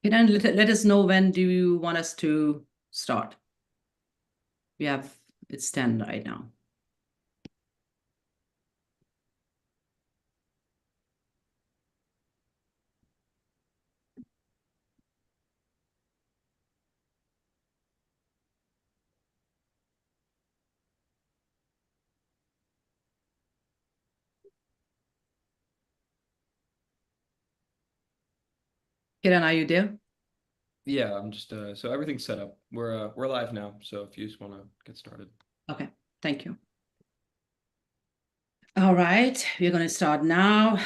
Kiran, let us know when do you want us to start. It's 10 right now. Kiran, are you there? Yeah, I'm just so everything's set up. We're live now, so if you just want to get started. Okay, thank you. All right, we're going to start now.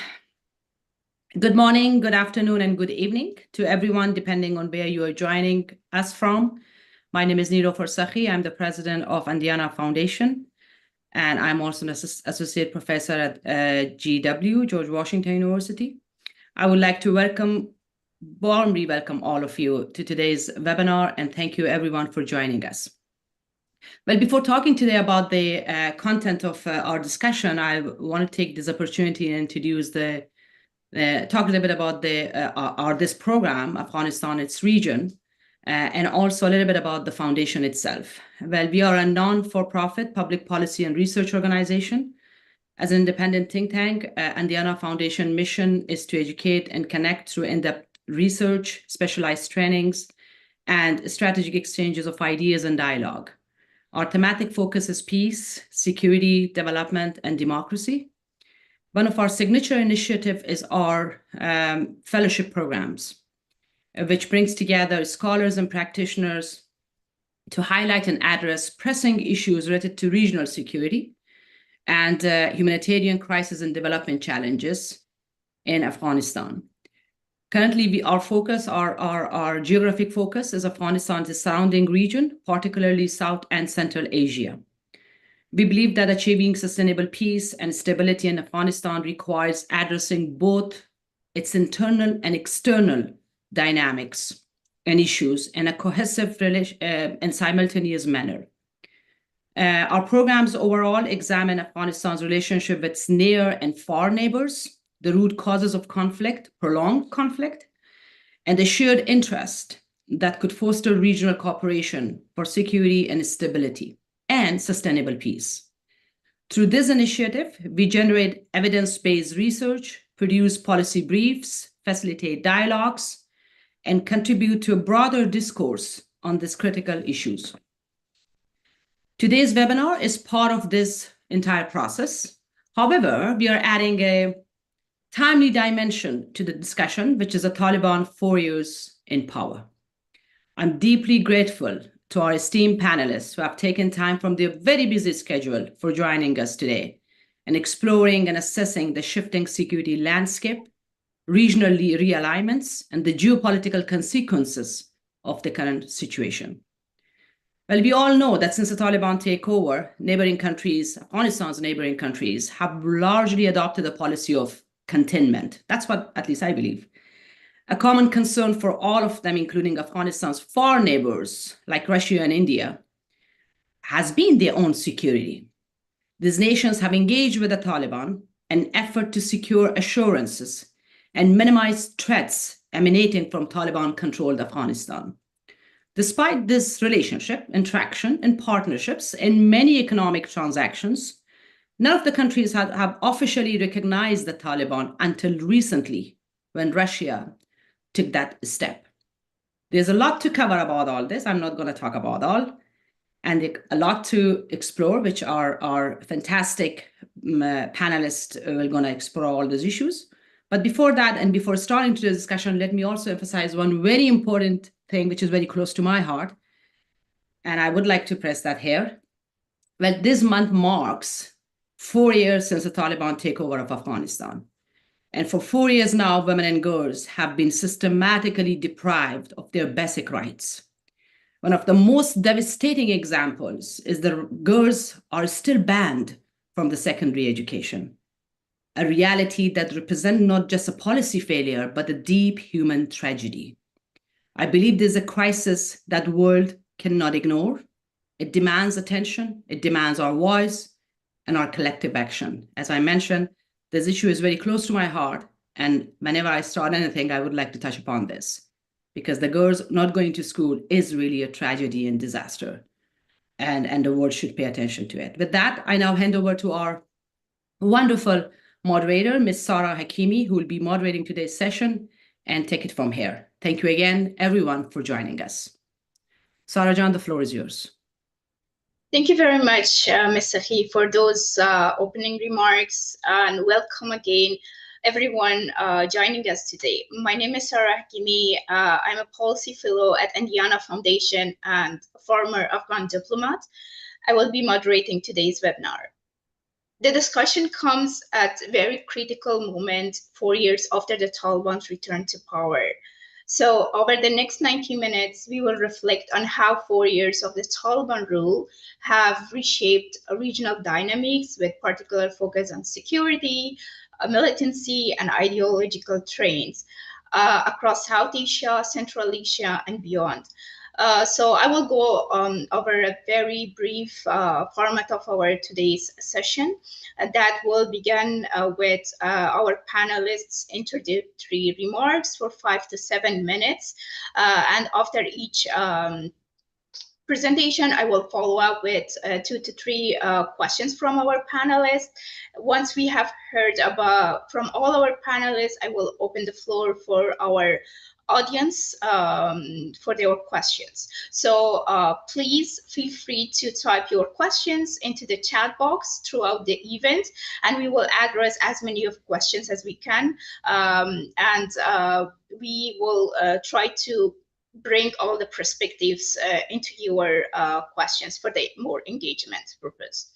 Good morning, good afternoon, and good evening to everyone, depending on where you are joining us from. My name is Nilofer Sakhi. I'm the president of Andiana Foundation, and I'm also an associate professor at GW, George Washington University. I would like to warmly welcome all of you to today's webinar, and thank you everyone for joining us. Well, before talking today about the content of our discussion, I want to take this opportunity and introduce talk a little bit about this program, Afghanistan, its region, and also a little bit about the foundation itself. Well, we are a non-for-profit public policy and research organization. As an independent think tank, Andiana Foundation mission is to educate and connect through in-depth research, specialized trainings, and strategic exchanges of ideas and dialogue. Our thematic focus is peace, security, development, and democracy. One of our signature initiatives is our fellowship programs, which brings together scholars and practitioners to highlight and address pressing issues related to regional security and humanitarian crisis and development challenges in Afghanistan. Currently, our geographic focus is Afghanistan's surrounding region, particularly South and Central Asia. We believe that achieving sustainable peace and stability in Afghanistan requires addressing both its internal and external dynamics and issues in a cohesive and simultaneous manner. Our programs overall examine Afghanistan's relationship with its near and far neighbors, the root causes of conflict, prolonged conflict, and the shared interest that could foster regional cooperation for security and stability and sustainable peace. Through this initiative, we generate evidence-based research, produce policy briefs, facilitate dialogues, and contribute to a broader discourse on these critical issues. Today's webinar is part of this entire process. However, we are adding a timely dimension to the discussion, which is the Taliban 4 years in power. I'm deeply grateful to our esteemed panelists who have taken time from their very busy schedule for joining us today and exploring and assessing the shifting security landscape, regional realignments, and the geopolitical consequences of the current situation. Well, we all know that since the Taliban takeover, neighboring countries, Afghanistan's neighboring countries, have largely adopted a policy of containment. That's what at least I believe. A common concern for all of them, including Afghanistan's far neighbors like Russia and India, has been their own security. These nations have engaged with the Taliban in an effort to secure assurances and minimize threats emanating from Taliban-controlled Afghanistan. Despite this relationship, interaction, and partnerships in many economic transactions, none of the countries have officially recognized the Taliban until recently, when Russia took that step. There's a lot to cover about all this. I'm not going to talk about all, and a lot to explore, which our fantastic panelists are going to explore all those issues. But before that, and before starting today's discussion, let me also emphasize one very important thing, which is very close to my heart, and I would like to press that here. Well, this month marks 4 years since the Taliban takeover of Afghanistan. And for 4 years now, women and girls have been systematically deprived of their basic rights. One of the most devastating examples is that girls are still banned from the secondary education, a reality that represents not just a policy failure, but a deep human tragedy. I believe there's a crisis that the world cannot ignore. It demands attention, it demands our voice and our collective action. As I mentioned, This issue is very close to my heart, and whenever I start anything, I would like to touch upon this, because the girls not going to school is really a tragedy and disaster, and the world should pay attention to it. With that, I now hand over to our wonderful moderator, Ms. Sarah Hakimi, who will be moderating today's session and take it from here. Thank you again, everyone, for joining us. Sarah John, the floor is yours. Thank you very much, Ms. Sahi, for those opening remarks, and welcome again, everyone joining us today. My name is Sarah Hakimi. I'm a policy fellow at Andiana Foundation and a former Afghan diplomat. I will be moderating today's webinar. The discussion comes at a very critical moment, 4 years after the Taliban's return to power. So over the next 90 minutes, we will reflect on how 4 years of the Taliban rule have reshaped regional dynamics with particular focus on security, militancy, and ideological trends across South Asia, Central Asia, and beyond. So I will go over a very brief format of our today's session that will begin with our panelists' introductory remarks for 5 to 7 minutes. And after each presentation, I will follow up with 2 to 3 questions from our panelists. Once we have heard from all our panelists, I will open the floor for our audience for their questions. So please feel free to type your questions into the chat box throughout the event, and we will address as many of questions as we can. We will try to bring all the perspectives into your questions for the more engagement purpose.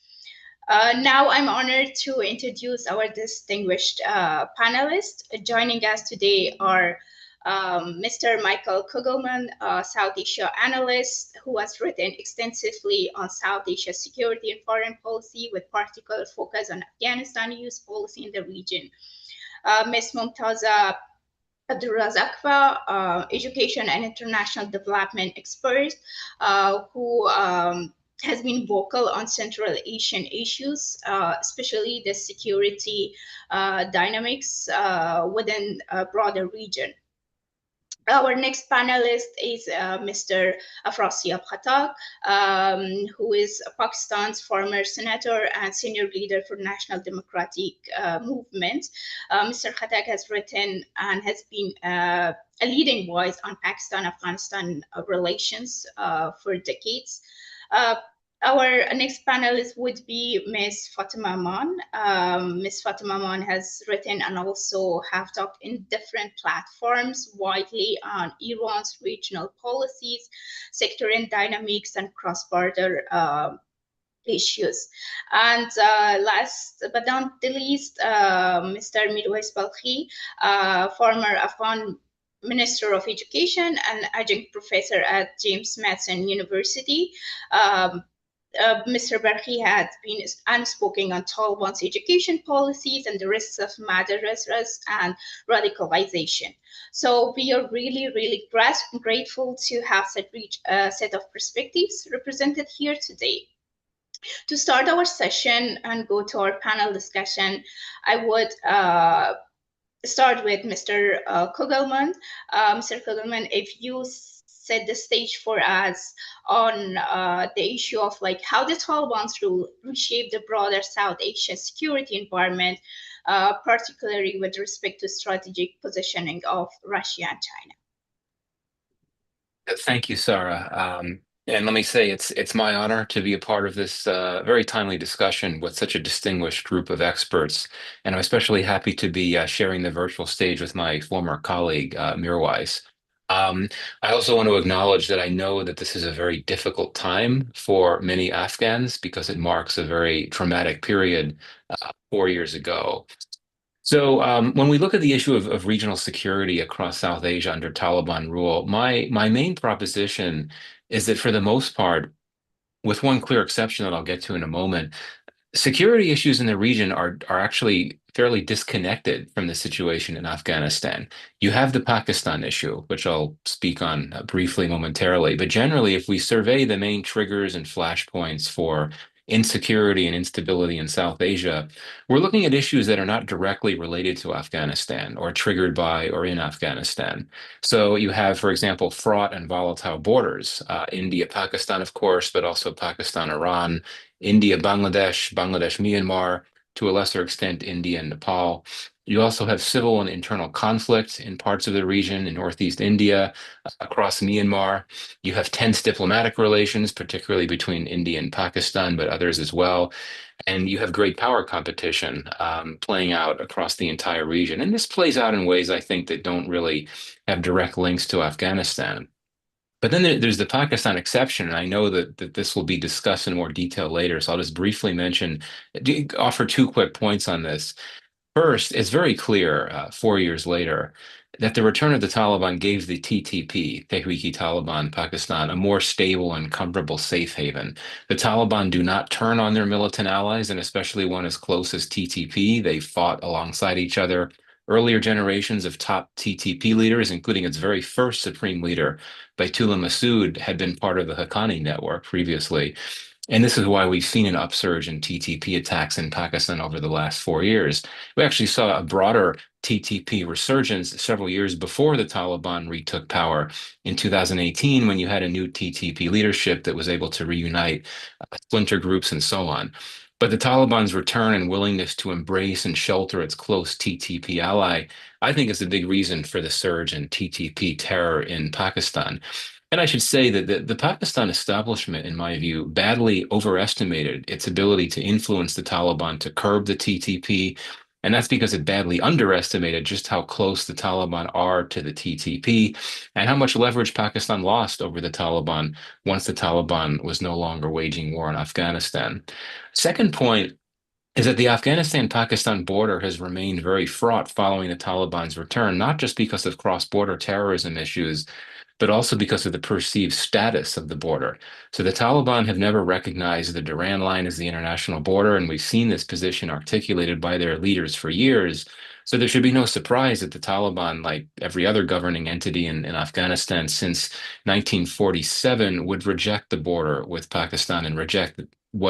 Now I'm honored to introduce our distinguished panelists. Joining us today are Mr. Michael Kugelman, South Asia analyst who has written extensively on South Asia security and foreign policy with particular focus on Afghanistan US policy in the region. Ms. Mumtaza Abdulrazakova, education and international development expert who has been vocal on Central Asian issues, especially the security dynamics within a broader region. Our next panelist is Mr. Afrasiab Khattak, who is Pakistan's former senator and senior leader for National Democratic Movement. Mr. Khattak has written and has been a leading voice on Pakistan-Afghanistan relations for decades. Our next panelist would be Ms. Fatima Aman. Ms. Fatima Aman has written and also have talked in different platforms widely on Iran's regional policies, sectarian dynamics, and cross-border issues. And last but not the least, Mr. Mirwais Balkhi, former Afghan Minister of Education and adjunct professor at James Madison University. Mr. Barhi had been unspoken on Taliban's education policies and the risks of madrasas and radicalization. So we are really, really grateful to have such a set of perspectives represented here today. To start our session and go to our panel discussion, I would start with Mr. Kugelman. Mr. Kugelman, if you set the stage for us on the issue of like how the Taliban's rule reshaped the broader South Asian security environment, particularly with respect to strategic positioning of Russia and China. Thank you, Sarah. And let me say it's my honor to be a part of this very timely discussion with such a distinguished group of experts. And I'm especially happy to be sharing the virtual stage with my former colleague, Mirwais. I also want to acknowledge that I know that this is a very difficult time for many Afghans because it marks a very traumatic period 4 years ago. So when we look at the issue of regional security across South Asia under Taliban rule, my main proposition is that for the most part, with one clear exception that I'll get to in a moment, security issues in the region are actually fairly disconnected from the situation in Afghanistan. You have the Pakistan issue, which I'll speak on briefly momentarily. But generally, if we survey the main triggers and flashpoints for insecurity and instability in South Asia, we're looking at issues that are not directly related to Afghanistan or triggered by or in Afghanistan. So you have, for example, fraught and volatile borders, India, Pakistan, of course, but also Pakistan, Iran, India, Bangladesh, Bangladesh, Myanmar, to a lesser extent, India and Nepal. You also have civil and internal conflict in parts of the region in Northeast India, across Myanmar. You have tense diplomatic relations, particularly between India and Pakistan, but others as well. And you have great power competition playing out across the entire region. And this plays out in ways I think that don't really have direct links to Afghanistan. But then there's the Pakistan exception, and I know that this will be discussed in more detail later, so I'll just briefly offer two quick points on this. First, it's very clear 4 years later that the return of the Taliban gave the TTP, Tehrik-i-Taliban Pakistan, a more stable and comfortable safe haven. The Taliban do not turn on their militant allies, and especially one as close as TTP. They fought alongside each other. Earlier generations of top TTP leaders, including its very first supreme leader, Baitullah Masood, had been part of the Haqqani network previously. And this is why we've seen an upsurge in TTP attacks in Pakistan over the last 4 years. We actually saw a broader TTP resurgence several years before the Taliban retook power in 2018, when you had a new TTP leadership that was able to reunite splinter groups and so on. But the Taliban's return and willingness to embrace and shelter its close TTP ally, I think, is a big reason for the surge in TTP terror in Pakistan. And I should say that the Pakistan establishment, in my view, badly overestimated its ability to influence the Taliban to curb the TTP. And that's because it badly underestimated just how close the Taliban are to the TTP and how much leverage Pakistan lost over the Taliban once the Taliban was no longer waging war in Afghanistan. Second point is that the Afghanistan-Pakistan border has remained very fraught following the Taliban's return, not just because of cross-border terrorism issues, but also because of the perceived status of the border. So the Taliban have never recognized the Durand Line as the international border, and we've seen this position articulated by their leaders for years. So there should be no surprise that the Taliban, like every other governing entity in Afghanistan since 1947, would reject the border with Pakistan and reject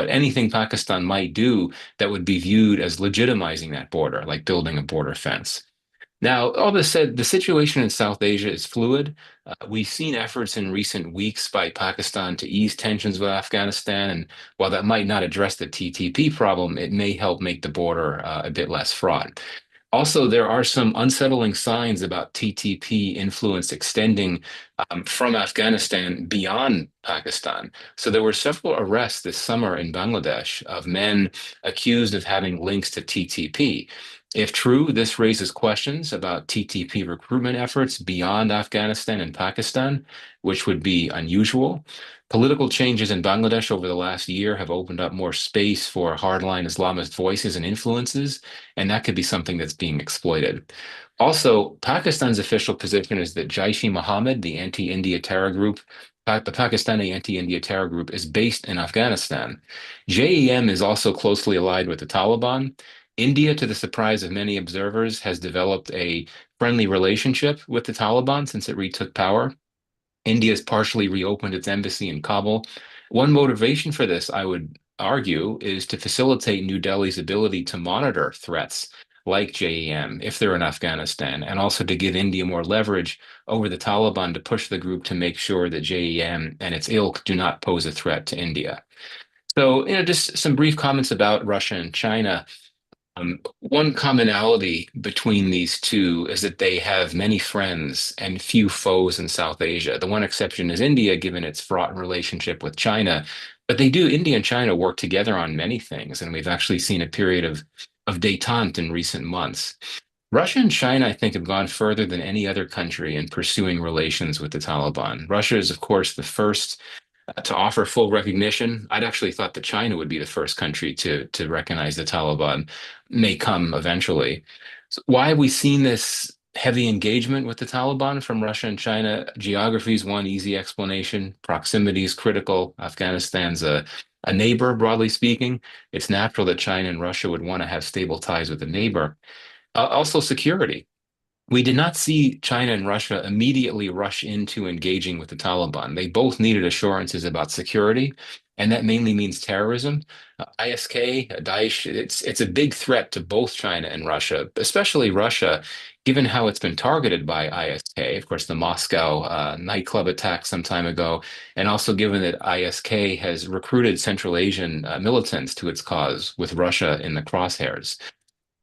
anything Pakistan might do that would be viewed as legitimizing that border, like building a border fence. Now, all this said, the situation in South Asia is fluid. We've seen efforts in recent weeks by Pakistan to ease tensions with Afghanistan, and while that might not address the TTP problem, it may help make the border a bit less fraught. Also, there are some unsettling signs about TTP influence extending from Afghanistan beyond Pakistan. So there were several arrests this summer in Bangladesh of men accused of having links to TTP. If true, this raises questions about TTP recruitment efforts beyond Afghanistan and Pakistan, which would be unusual. Political changes in Bangladesh over the last year have opened up more space for hardline Islamist voices and influences, and that could be something that's being exploited. Also, Pakistan's official position is that Jaish-e-Mohammed, the anti-India terror group, the Pakistani anti-India terror group, is based in Afghanistan. JEM is also closely allied with the Taliban. India, to the surprise of many observers, has developed a friendly relationship with the Taliban since it retook power. India has partially reopened its embassy in Kabul. One motivation for this, I would argue, is to facilitate New Delhi's ability to monitor threats like JEM if they're in Afghanistan, and also to give India more leverage over the Taliban to push the group to make sure that JEM and its ilk do not pose a threat to India. So, just some brief comments about Russia and China. One commonality between these two is that they have many friends and few foes in South Asia. The one exception is India, given its fraught relationship with China. But India and China work together on many things, and we've actually seen a period of détente in recent months. Russia and China, I think, have gone further than any other country in pursuing relations with the Taliban. Russia is, of course, the first to offer full recognition. I'd actually thought that China would be the first country to recognize the Taliban. May come eventually. So why have we seen this heavy engagement with the Taliban from Russia and China? Geography is one easy explanation. Proximity is critical. Afghanistan's a neighbor, broadly speaking. It's natural that China and Russia would want to have stable ties with a neighbor. Also, security. we did not see China and Russia immediately rush into engaging with the Taliban. They both needed assurances about security, and that mainly means terrorism. ISK, Daesh, it's a big threat to both China and Russia, especially Russia, given how it's been targeted by ISK. Of course, the Moscow nightclub attack some time ago, and also given that ISK has recruited Central Asian militants to its cause, with Russia in the crosshairs.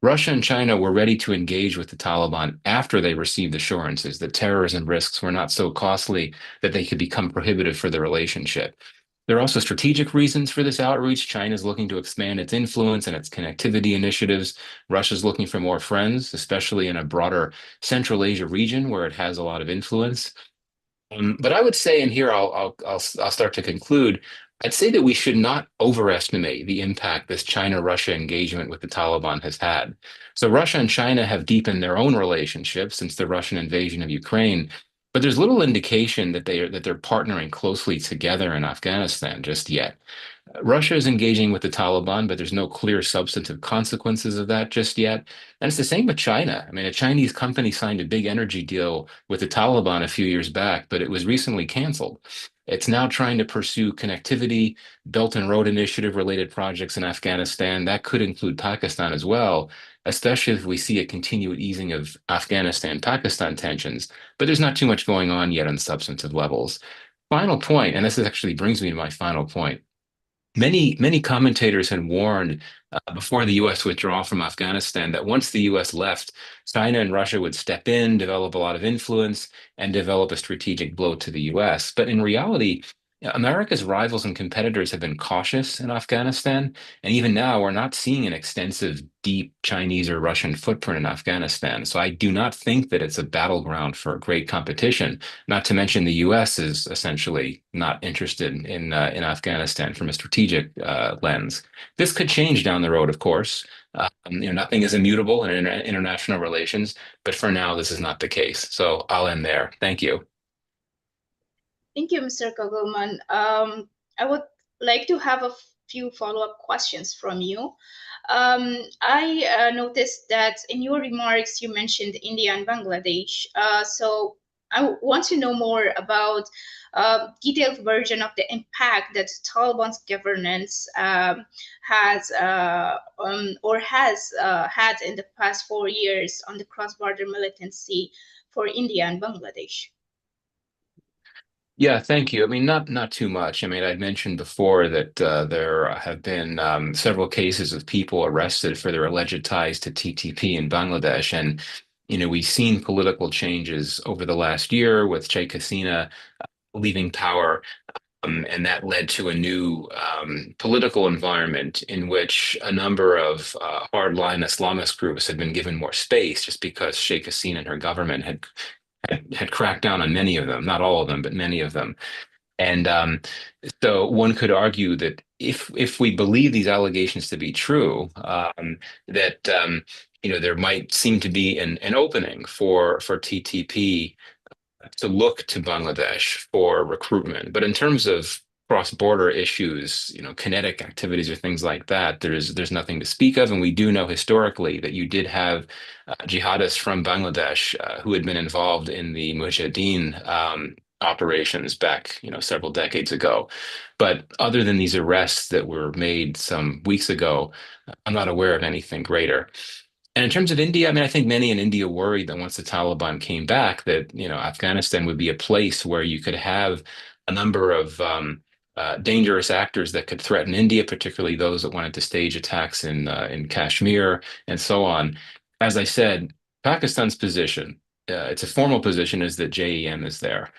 Russia and China were ready to engage with the Taliban after they received assurances that terrorism risks were not so costly that they could become prohibitive for the relationship. There are also strategic reasons for this outreach. China is looking to expand its influence and its connectivity initiatives. Russia's looking for more friends, especially in a broader Central Asia region where it has a lot of influence. But I would say, and here I'll start to conclude, I'd say that we should not overestimate the impact this China-Russia engagement with the Taliban has had. So Russia and China have deepened their own relationship since the Russian invasion of Ukraine, but there's little indication that they're partnering closely together in Afghanistan just yet. Russia is engaging with the Taliban, but there's no clear substantive consequences of that just yet. And it's the same with China. I mean, a Chinese company signed a big energy deal with the Taliban a few years back, but it was recently canceled. It's now trying to pursue connectivity, Belt and Road Initiative related projects in Afghanistan. That could include Pakistan as well, especially if we see a continued easing of Afghanistan-Pakistan tensions. But there's not too much going on yet on substantive levels. Final point, and this actually brings me to my final point. Many commentators had warned before the U.S. withdrawal from Afghanistan that once the U.S. left, China and Russia would step in, develop a lot of influence, and develop a strategic blow to the U.S. But in reality, America's rivals and competitors have been cautious in Afghanistan, and even now we're not seeing an extensive, deep Chinese or Russian footprint in Afghanistan. So I do not think that it's a battleground for great competition. Not to mention the U.S. is essentially not interested in Afghanistan from a strategic lens. This could change down the road, of course. Nothing is immutable in international relations, but for now, this is not the case. So I'll end there. Thank you. Thank you, Mr. Kagelman. I would like to have a few follow-up questions from you. I noticed that in your remarks, you mentioned India and Bangladesh. So I want to know more about detailed version of the impact that Taliban's governance has had in the past 4 years on the cross-border militancy for India and Bangladesh. Yeah, thank you. I mean, not too much. I mean, I'd mentioned before that there have been several cases of people arrested for their alleged ties to TTP in Bangladesh, and we've seen political changes over the last year with Sheikh Hasina leaving power, and that led to a new political environment in which a number of hardline Islamist groups had been given more space just because Sheikh Hasina and her government had cracked down on many of them, not all of them, but many of them. And so one could argue that if we believe these allegations to be true, that there might seem to be an opening for TTP to look to Bangladesh for recruitment. But in terms of cross-border issues, kinetic activities or things like that, there's nothing to speak of. And we do know historically that you did have jihadists from Bangladesh who had been involved in the Mujahideen operations back, several decades ago. But other than these arrests that were made some weeks ago, I'm not aware of anything greater. And in terms of India, I mean, I think many in India worried that once the Taliban came back, that Afghanistan would be a place where you could have a number of dangerous actors that could threaten India, particularly those that wanted to stage attacks in Kashmir and so on. As I said, Pakistan's position, it's a formal position, is that JEM is there.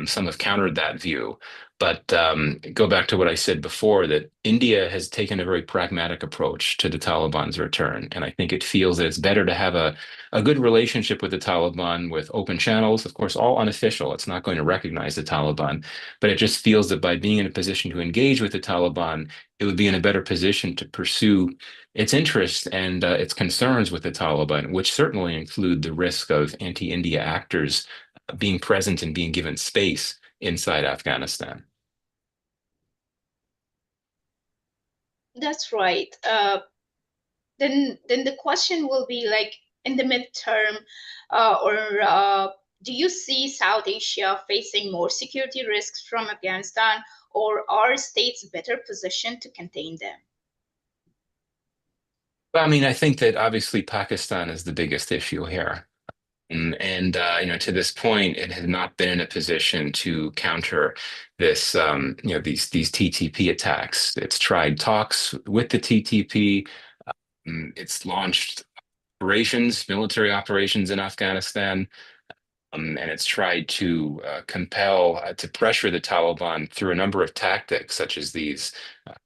Some have countered that view. But go back to what I said before, that India has taken a very pragmatic approach to the Taliban's return. And I think it feels that it's better to have a good relationship with the Taliban with open channels, of course, all unofficial. It's not going to recognize the Taliban, but it just feels that by being in a position to engage with the Taliban, it would be in a better position to pursue its interests and its concerns with the Taliban, which certainly include the risk of anti-India actors being present and being given space inside Afghanistan. That's right. Then the question will be like, in the midterm, or do you see South Asia facing more security risks from Afghanistan, or are states better positioned to contain them? Well, I mean, I think that obviously Pakistan is the biggest issue here. And to this point, it has not been in a position to counter this, these TTP attacks. It's tried talks with the TTP. It's launched military operations in Afghanistan. And it's tried to to pressure the Taliban through a number of tactics, such as these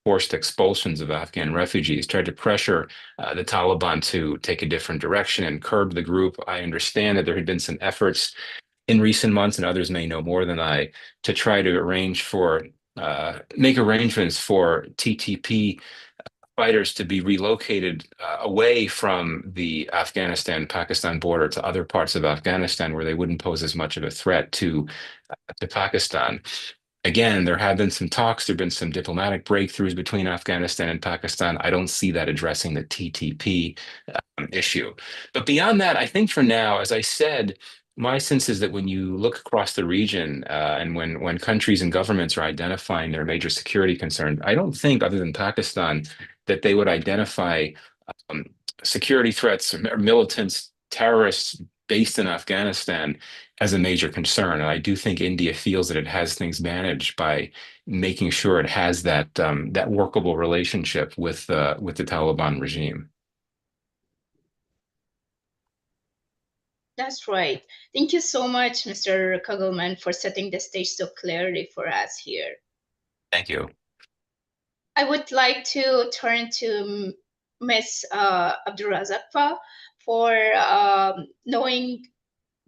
forced expulsions of Afghan refugees, tried to pressure the Taliban to take a different direction and curb the group. I understand that there had been some efforts in recent months, and others may know more than I, to try to make arrangements for TTP fighters to be relocated away from the Afghanistan-Pakistan border to other parts of Afghanistan where they wouldn't pose as much of a threat to Pakistan. Again, there have been some talks, there have been some diplomatic breakthroughs between Afghanistan and Pakistan. I don't see that addressing the TTP issue. But beyond that, I think for now, as I said, my sense is that when you look across the region and when countries and governments are identifying their major security concerns, I don't think, other than Pakistan, that they would identify security threats or militants, terrorists based in Afghanistan as a major concern. And I do think India feels that it has things managed by making sure it has that workable relationship with the Taliban regime. That's right. Thank you so much, Mr. Kugelman, for setting the stage so clearly for us here. Thank you. I would like to turn to Ms. Abdurazakfa for knowing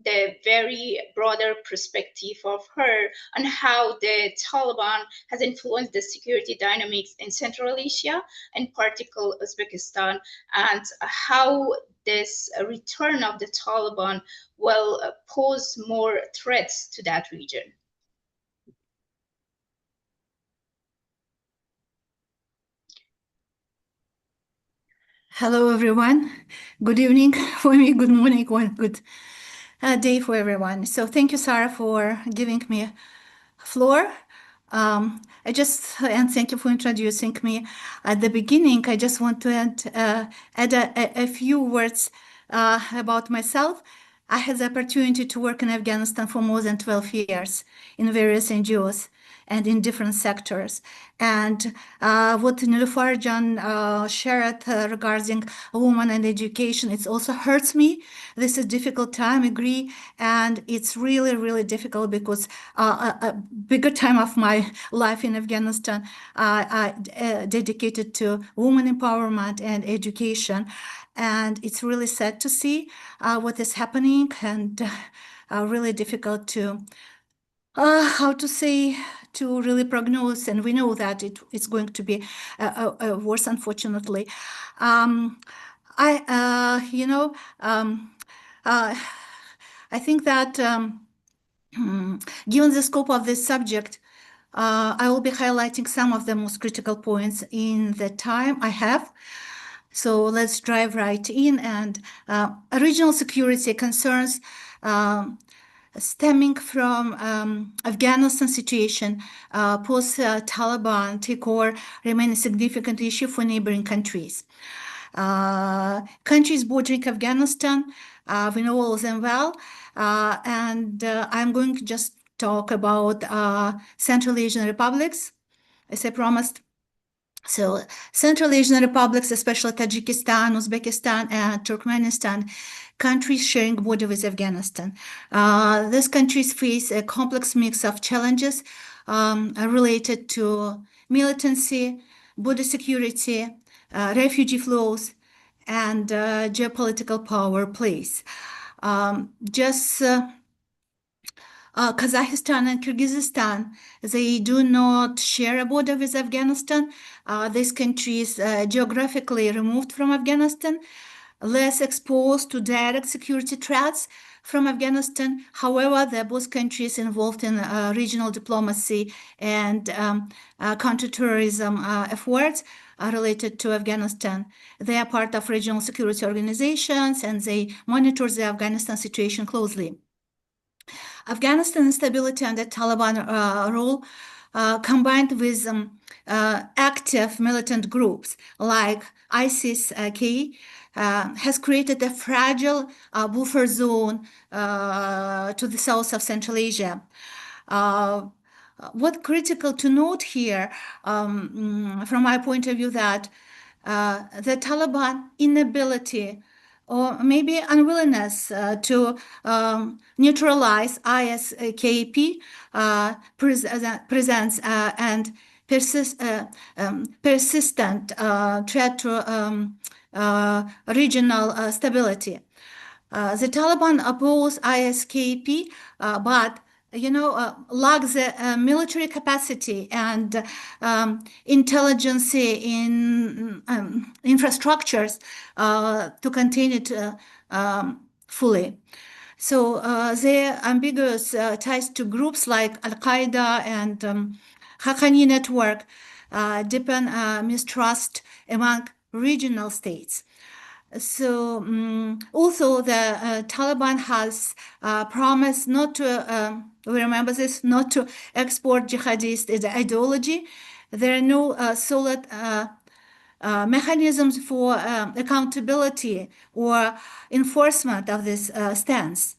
the very broader perspective of her on how the Taliban has influenced the security dynamics in Central Asia, in particular Uzbekistan, and how this return of the Taliban will pose more threats to that region. Hello, everyone. Good evening for me, good morning, or good day for everyone. So thank you, Sarah, for giving me a floor. And thank you for introducing me. At the beginning, I just want to add a few words about myself. I had the opportunity to work in Afghanistan for more than 12 years in various NGOs and in different sectors. And what Niloufar Jan shared regarding women and education, it also hurts me. This is a difficult time, I agree. And it's really, really difficult because a bigger time of my life in Afghanistan I dedicated to women empowerment and education. And it's really sad to see what is happening, and really difficult to to really prognose, and we know that it's going to be worse, unfortunately. I think that given the scope of this subject, I will be highlighting some of the most critical points in the time I have. So let's dive right in. And regional security concerns stemming from Afghanistan situation post-Taliban takeover remain a significant issue for neighboring countries. Countries bordering Afghanistan, we know all of them well, and I'm going to just talk about Central Asian republics, as I promised. So Central Asian republics, especially Tajikistan, Uzbekistan, and Turkmenistan, countries sharing border with Afghanistan. These countries face a complex mix of challenges related to militancy, border security, refugee flows, and geopolitical power plays. Kazakhstan and Kyrgyzstan, they do not share a border with Afghanistan. These countries geographically removed from Afghanistan, less exposed to direct security threats from Afghanistan. However, both countries involved in regional diplomacy and counterterrorism efforts related to Afghanistan. They are part of regional security organizations and they monitor the Afghanistan situation closely. Afghanistan instability under Taliban rule combined with active militant groups like ISIS-K has created a fragile buffer zone to the south of Central Asia. What's critical to note here, from my point of view, that the Taliban inability or maybe unwillingness to neutralize ISKP presents and persistent threat to regional stability. The Taliban oppose ISKP, but lack the military capacity and intelligence in infrastructures to contain it fully. So the ambiguous ties to groups like Al-Qaeda and Haqqani network deepen mistrust among regional states. So also the Taliban has promised not to, we remember this, not to export jihadist ideology. There are no solid mechanisms for accountability or enforcement of this stance.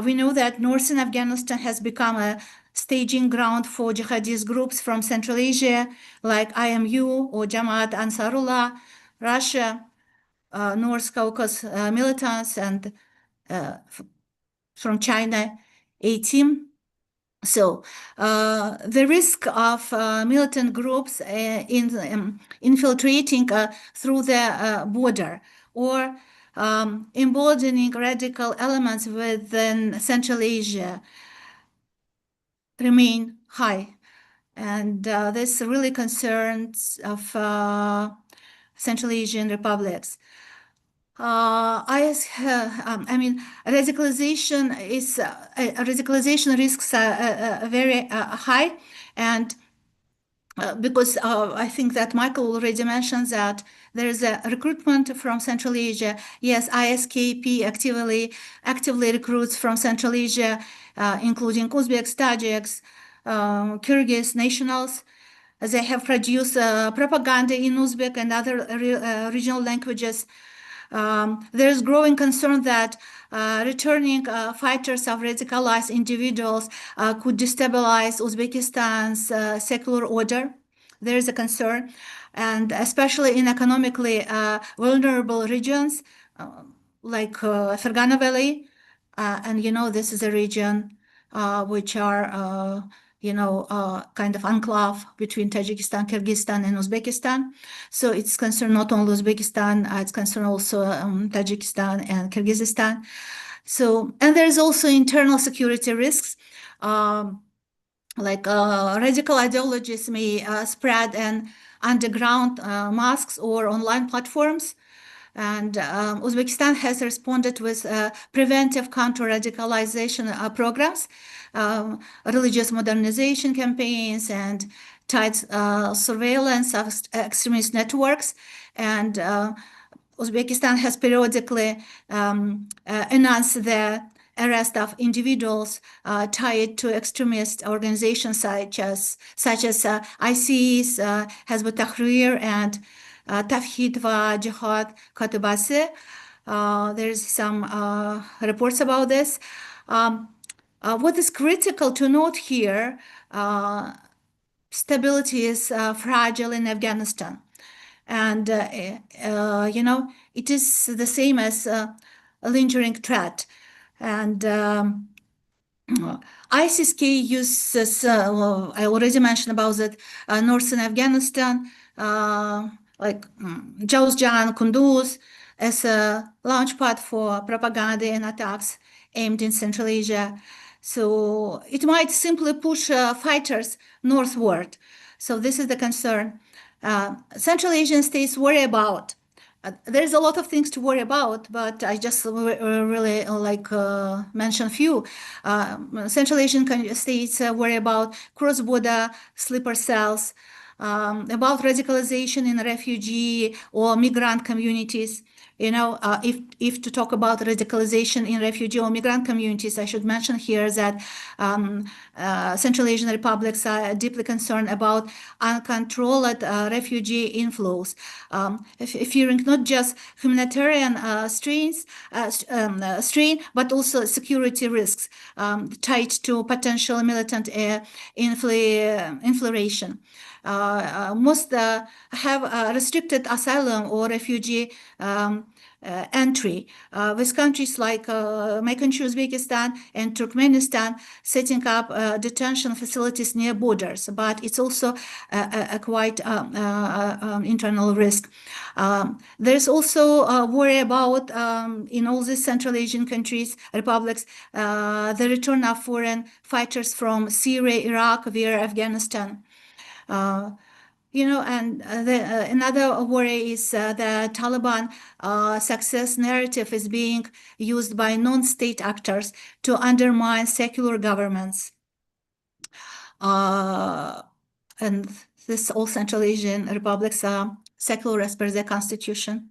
We know that northern Afghanistan has become a staging ground for jihadist groups from Central Asia, like IMU or Jamaat Ansarullah, Russia, North Caucasus militants, and from China, A-Team. So the risk of militant groups infiltrating through the border or emboldening radical elements within Central Asia remain high. And this really concerns of Central Asian republics. Radicalization risks are very high, and because I think that Michael already mentioned that there is a recruitment from Central Asia. Yes, ISKP actively recruits from Central Asia, including Uzbeks, Tajiks, Kyrgyz nationals. They have produced propaganda in Uzbek and other regional languages. There is growing concern that returning fighters of radicalized individuals could destabilize Uzbekistan's secular order. There is a concern, and especially in economically vulnerable regions like Fergana Valley, and this is a region which are kind of enclave between Tajikistan, Kyrgyzstan, and Uzbekistan. So it's concerned not only Uzbekistan, it's concerned also Tajikistan and Kyrgyzstan. So, and there's also internal security risks, like radical ideologies may spread in underground mosques or online platforms. And Uzbekistan has responded with preventive counter-radicalization programs, religious modernization campaigns, and tight surveillance of extremist networks. And Uzbekistan has periodically announced the arrest of individuals tied to extremist organizations such as ISIS, Hezb Tahrir, and Tawhid va Jihad Katibasi. There's some reports about this. What is critical to note here, stability is fragile in Afghanistan. And, it is the same as a lingering threat. And ISIS-K uses, I already mentioned about that, northern Afghanistan, like Jawzjan, Kunduz, as a launchpad for propaganda and attacks aimed in Central Asia. So it might simply push fighters northward. So this is the concern. Central Asian states worry about There's a lot of things to worry about, but I just really like mention few. Central Asian states worry about cross-border sleeper cells, about radicalization in refugee or migrant communities. You know, if to talk about radicalization in refugee or migrant communities, I should mention here that Central Asian republics are deeply concerned about uncontrolled refugee inflows, fearing not just humanitarian strain, but also security risks tied to potential militant infiltration. Most have restricted asylum or refugee entry, with countries like my country Uzbekistan and Turkmenistan setting up detention facilities near borders, but it's also a quite internal risk. There's also worry about in all these Central Asian countries, republics, the return of foreign fighters from Syria, Iraq, via Afghanistan. You know, and another worry is the Taliban success narrative is being used by non-state actors to undermine secular governments. And this all Central Asian republics are secular as per their constitution.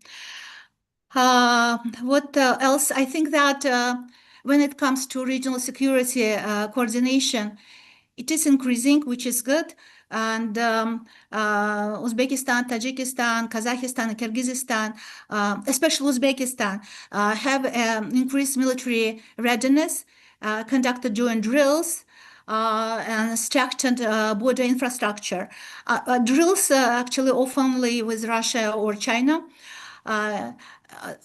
What else? I think that when it comes to regional security coordination, it is increasing, which is good. And Uzbekistan, Tajikistan, Kazakhstan, and Kyrgyzstan, especially Uzbekistan, have increased military readiness, conducted joint drills, and strengthened border infrastructure. Drills actually oftenly with Russia or China.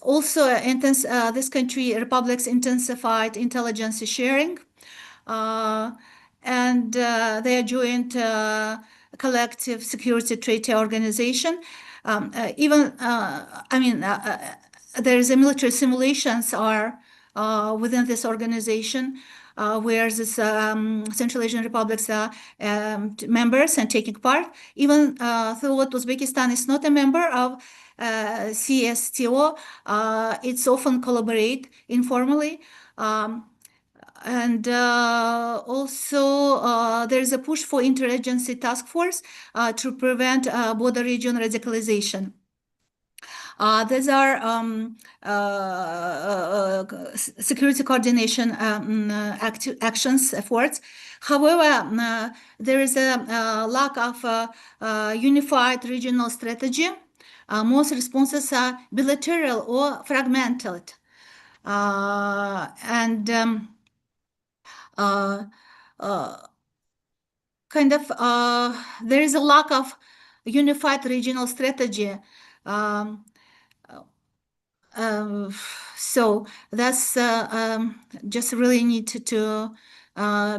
Also, this country republics intensified intelligence sharing, and their joint collective security treaty organization. Even, I mean, there is a military simulations are within this organization, where this Central Asian republics are members and taking part. Even though Uzbekistan is not a member of CSTO, it's often collaborate informally. And also, there is a push for interagency task force to prevent border region radicalization. These are security coordination actions, efforts. However, there is a lack of unified regional strategy. Most responses are bilateral or fragmented. And kind of there is a lack of unified regional strategy. So that's just really need to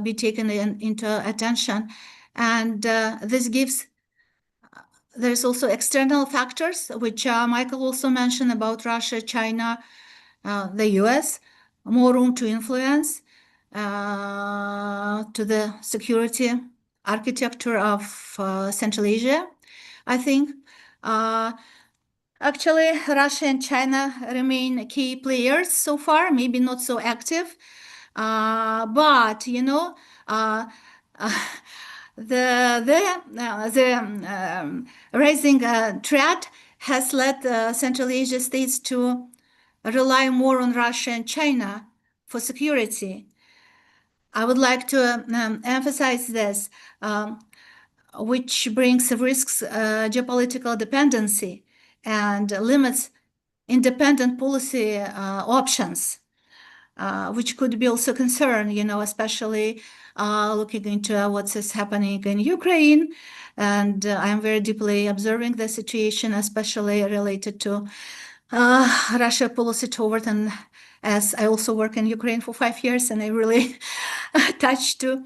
be taken into attention. And this gives, there's also external factors, which Michael also mentioned about Russia, China, the US, more room to influence to the security architecture of Central Asia, I think. Actually, Russia and China remain key players so far, maybe not so active, but you know, the rising threat has led Central Asia states to rely more on Russia and China for security. I would like to emphasize this, which brings risks geopolitical dependency and limits independent policy options, which could be also concern, you know, especially looking into what is happening in Ukraine. And I'm very deeply observing the situation, especially related to Russia policy toward, and as I also work in Ukraine for 5 years, and I really touched to.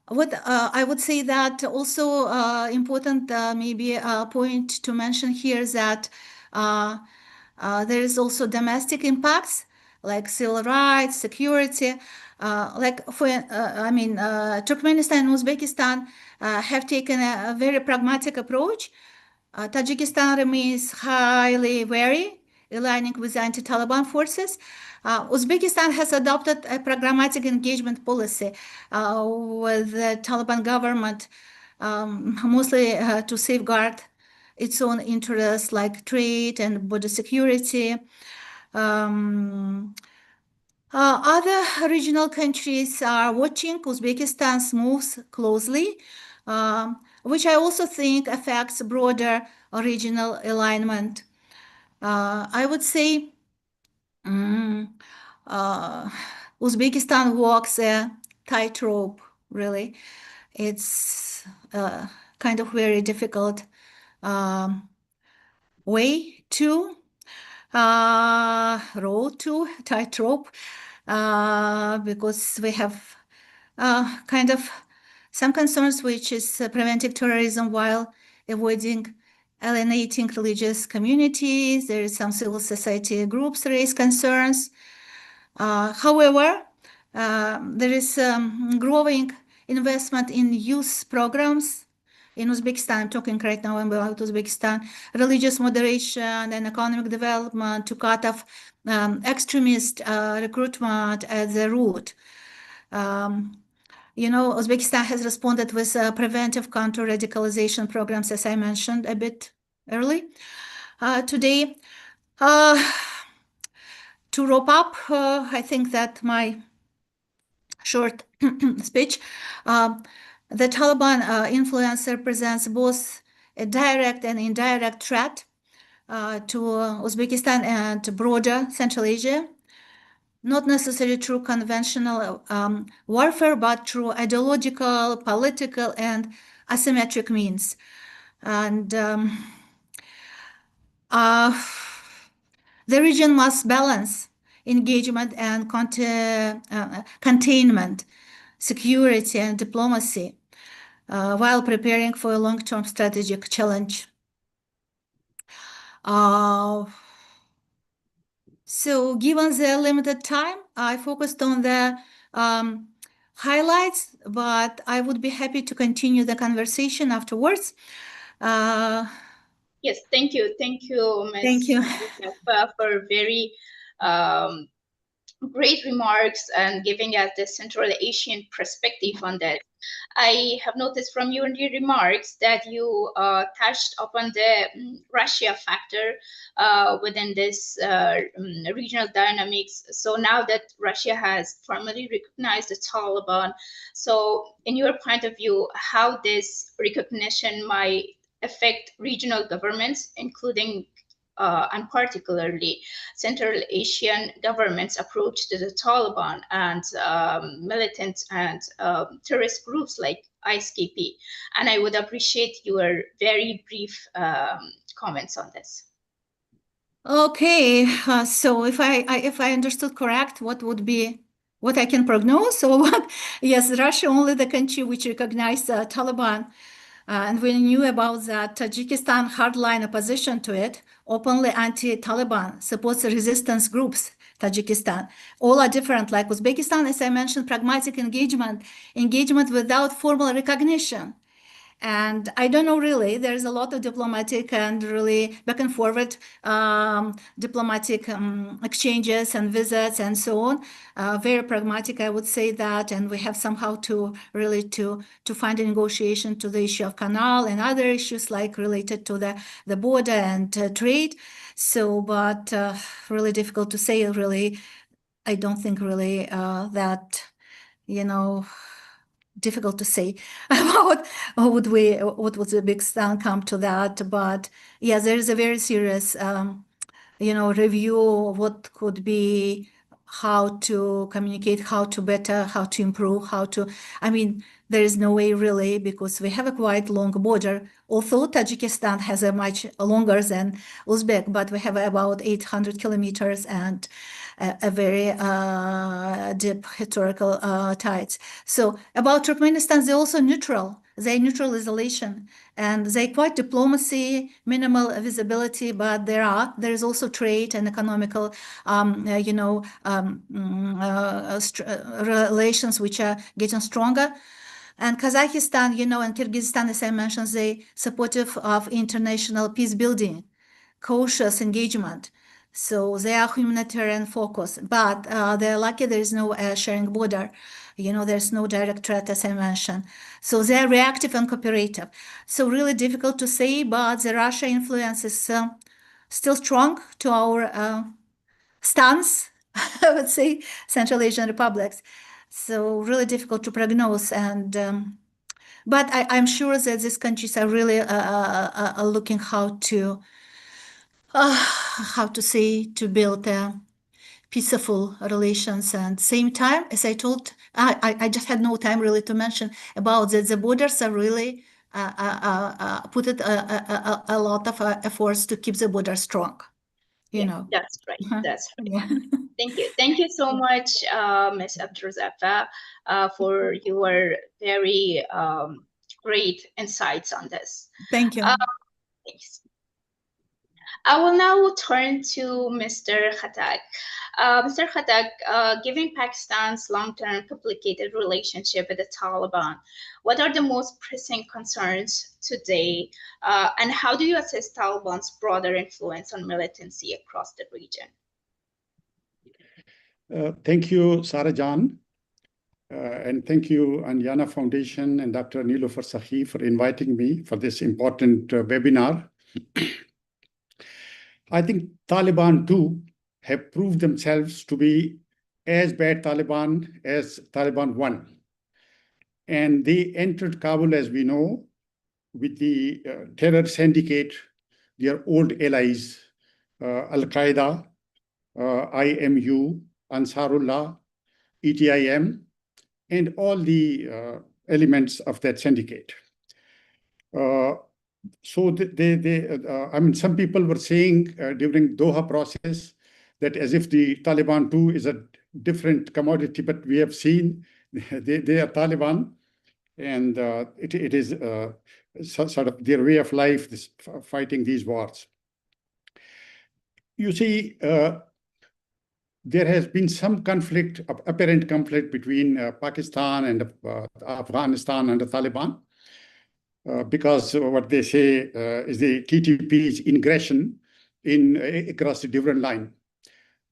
What I would say that also important maybe a point to mention here is that there is also domestic impacts like civil rights, security. Turkmenistan and Uzbekistan have taken a very pragmatic approach. Tajikistan remains highly wary, aligning with anti-Taliban forces. Uzbekistan has adopted a pragmatic engagement policy with the Taliban government, mostly to safeguard its own interests like trade and border security. Other regional countries are watching Uzbekistan's moves closely, which I also think affects broader regional alignment. I would say Uzbekistan walks a tightrope, really. It's kind of very difficult way to road to tightrope because we have kind of some concerns, which is preventing terrorism while avoiding alienating religious communities. There is some civil society groups raise concerns. However, there is growing investment in youth programs in Uzbekistan. I'm talking right now about Uzbekistan, religious moderation and economic development to cut off extremist recruitment at the root. Uzbekistan has responded with preventive counter-radicalization programs, as I mentioned a bit early today. To wrap up, I think that my short speech, the Taliban influence represents both a direct and indirect threat to Uzbekistan and broader Central Asia, not necessarily through conventional warfare, but through ideological, political, and asymmetric means. And the region must balance engagement and containment, security, and diplomacy while preparing for a long-term strategic challenge. So given the limited time, I focused on the highlights, but I would be happy to continue the conversation afterwards. Yes, thank you. Thank you, Ms. Thank you. For very great remarks and giving us the Central Asian perspective on that. I have noticed from your remarks that you touched upon the Russia factor within this regional dynamics. So now that Russia has formally recognized the Taliban, so in your point of view, how this recognition might affect regional governments, including and particularly Central Asian governments' approach to the Taliban and militant and terrorist groups like ISKP. And I would appreciate your very brief comments on this. Okay, so if I understood correct, what I can prognose? So what? Yes, Russia only the country which recognized the Taliban. And we knew about that Tajikistan hardline opposition to it, openly anti-Taliban, supports resistance groups, Tajikistan. All are different, like Uzbekistan, as I mentioned, pragmatic engagement without formal recognition. And I don't know really, there's a lot of diplomatic and really back and forward diplomatic exchanges and visits and so on. Very pragmatic, I would say that. And we have somehow to really to find a negotiation to the issue of canal and other issues like related to the border and trade. So, but really difficult to say really. I don't think really that, difficult to say about what would the big stand come to that, but yeah, there is a very serious review of what could be, how to communicate, how to better, how to improve, there is no way really, because we have a quite long border, although Tajikistan has a much longer than Uzbek, but we have about 800 kilometers, and a very deep historical ties. So about Turkmenistan, they're also neutral. They're neutral isolation, and they quite diplomacy, minimal visibility, but there is also trade and economical, relations which are getting stronger. And Kazakhstan, and Kyrgyzstan, as I mentioned, they supportive of international peace building, cautious engagement. So they are humanitarian focus, but they're lucky there is no sharing border. There's no direct threat, as I mentioned. So they're reactive and cooperative. So really difficult to say, but the Russia influence is still strong to our stance, I would say, Central Asian republics. So really difficult to prognose. And but I'm sure that these countries are really looking how to build peaceful relations. And same time, as I told, I just had no time really to mention about that the borders are really put it a lot of efforts to keep the border strong. That's right. That's right. Yeah. Thank you so much, Ms. Abdurrazak, for your very great insights on this. Thank you. Thanks. I will now turn to Mr. Khattak. Mr. Khattak, given Pakistan's long-term complicated relationship with the Taliban, what are the most pressing concerns today, and how do you assess Taliban's broader influence on militancy across the region? Thank you, Sarah Jan, and thank you, Andiana Foundation and Dr. Nilofer Sakhi for inviting me for this important webinar. I think Taliban too have proved themselves to be as bad Taliban as Taliban 1. And they entered Kabul, as we know, with the terror syndicate, their old allies, Al-Qaeda, IMU, Ansarullah, ETIM, and all the elements of that syndicate. So some people were saying during Doha process that as if the Taliban too is a different commodity, but we have seen they are Taliban, and it is sort of their way of life, this fighting these wars. You see, there has been some conflict, apparent conflict between Pakistan and Afghanistan and the Taliban. Because what they say is the TTP's ingression across a different line.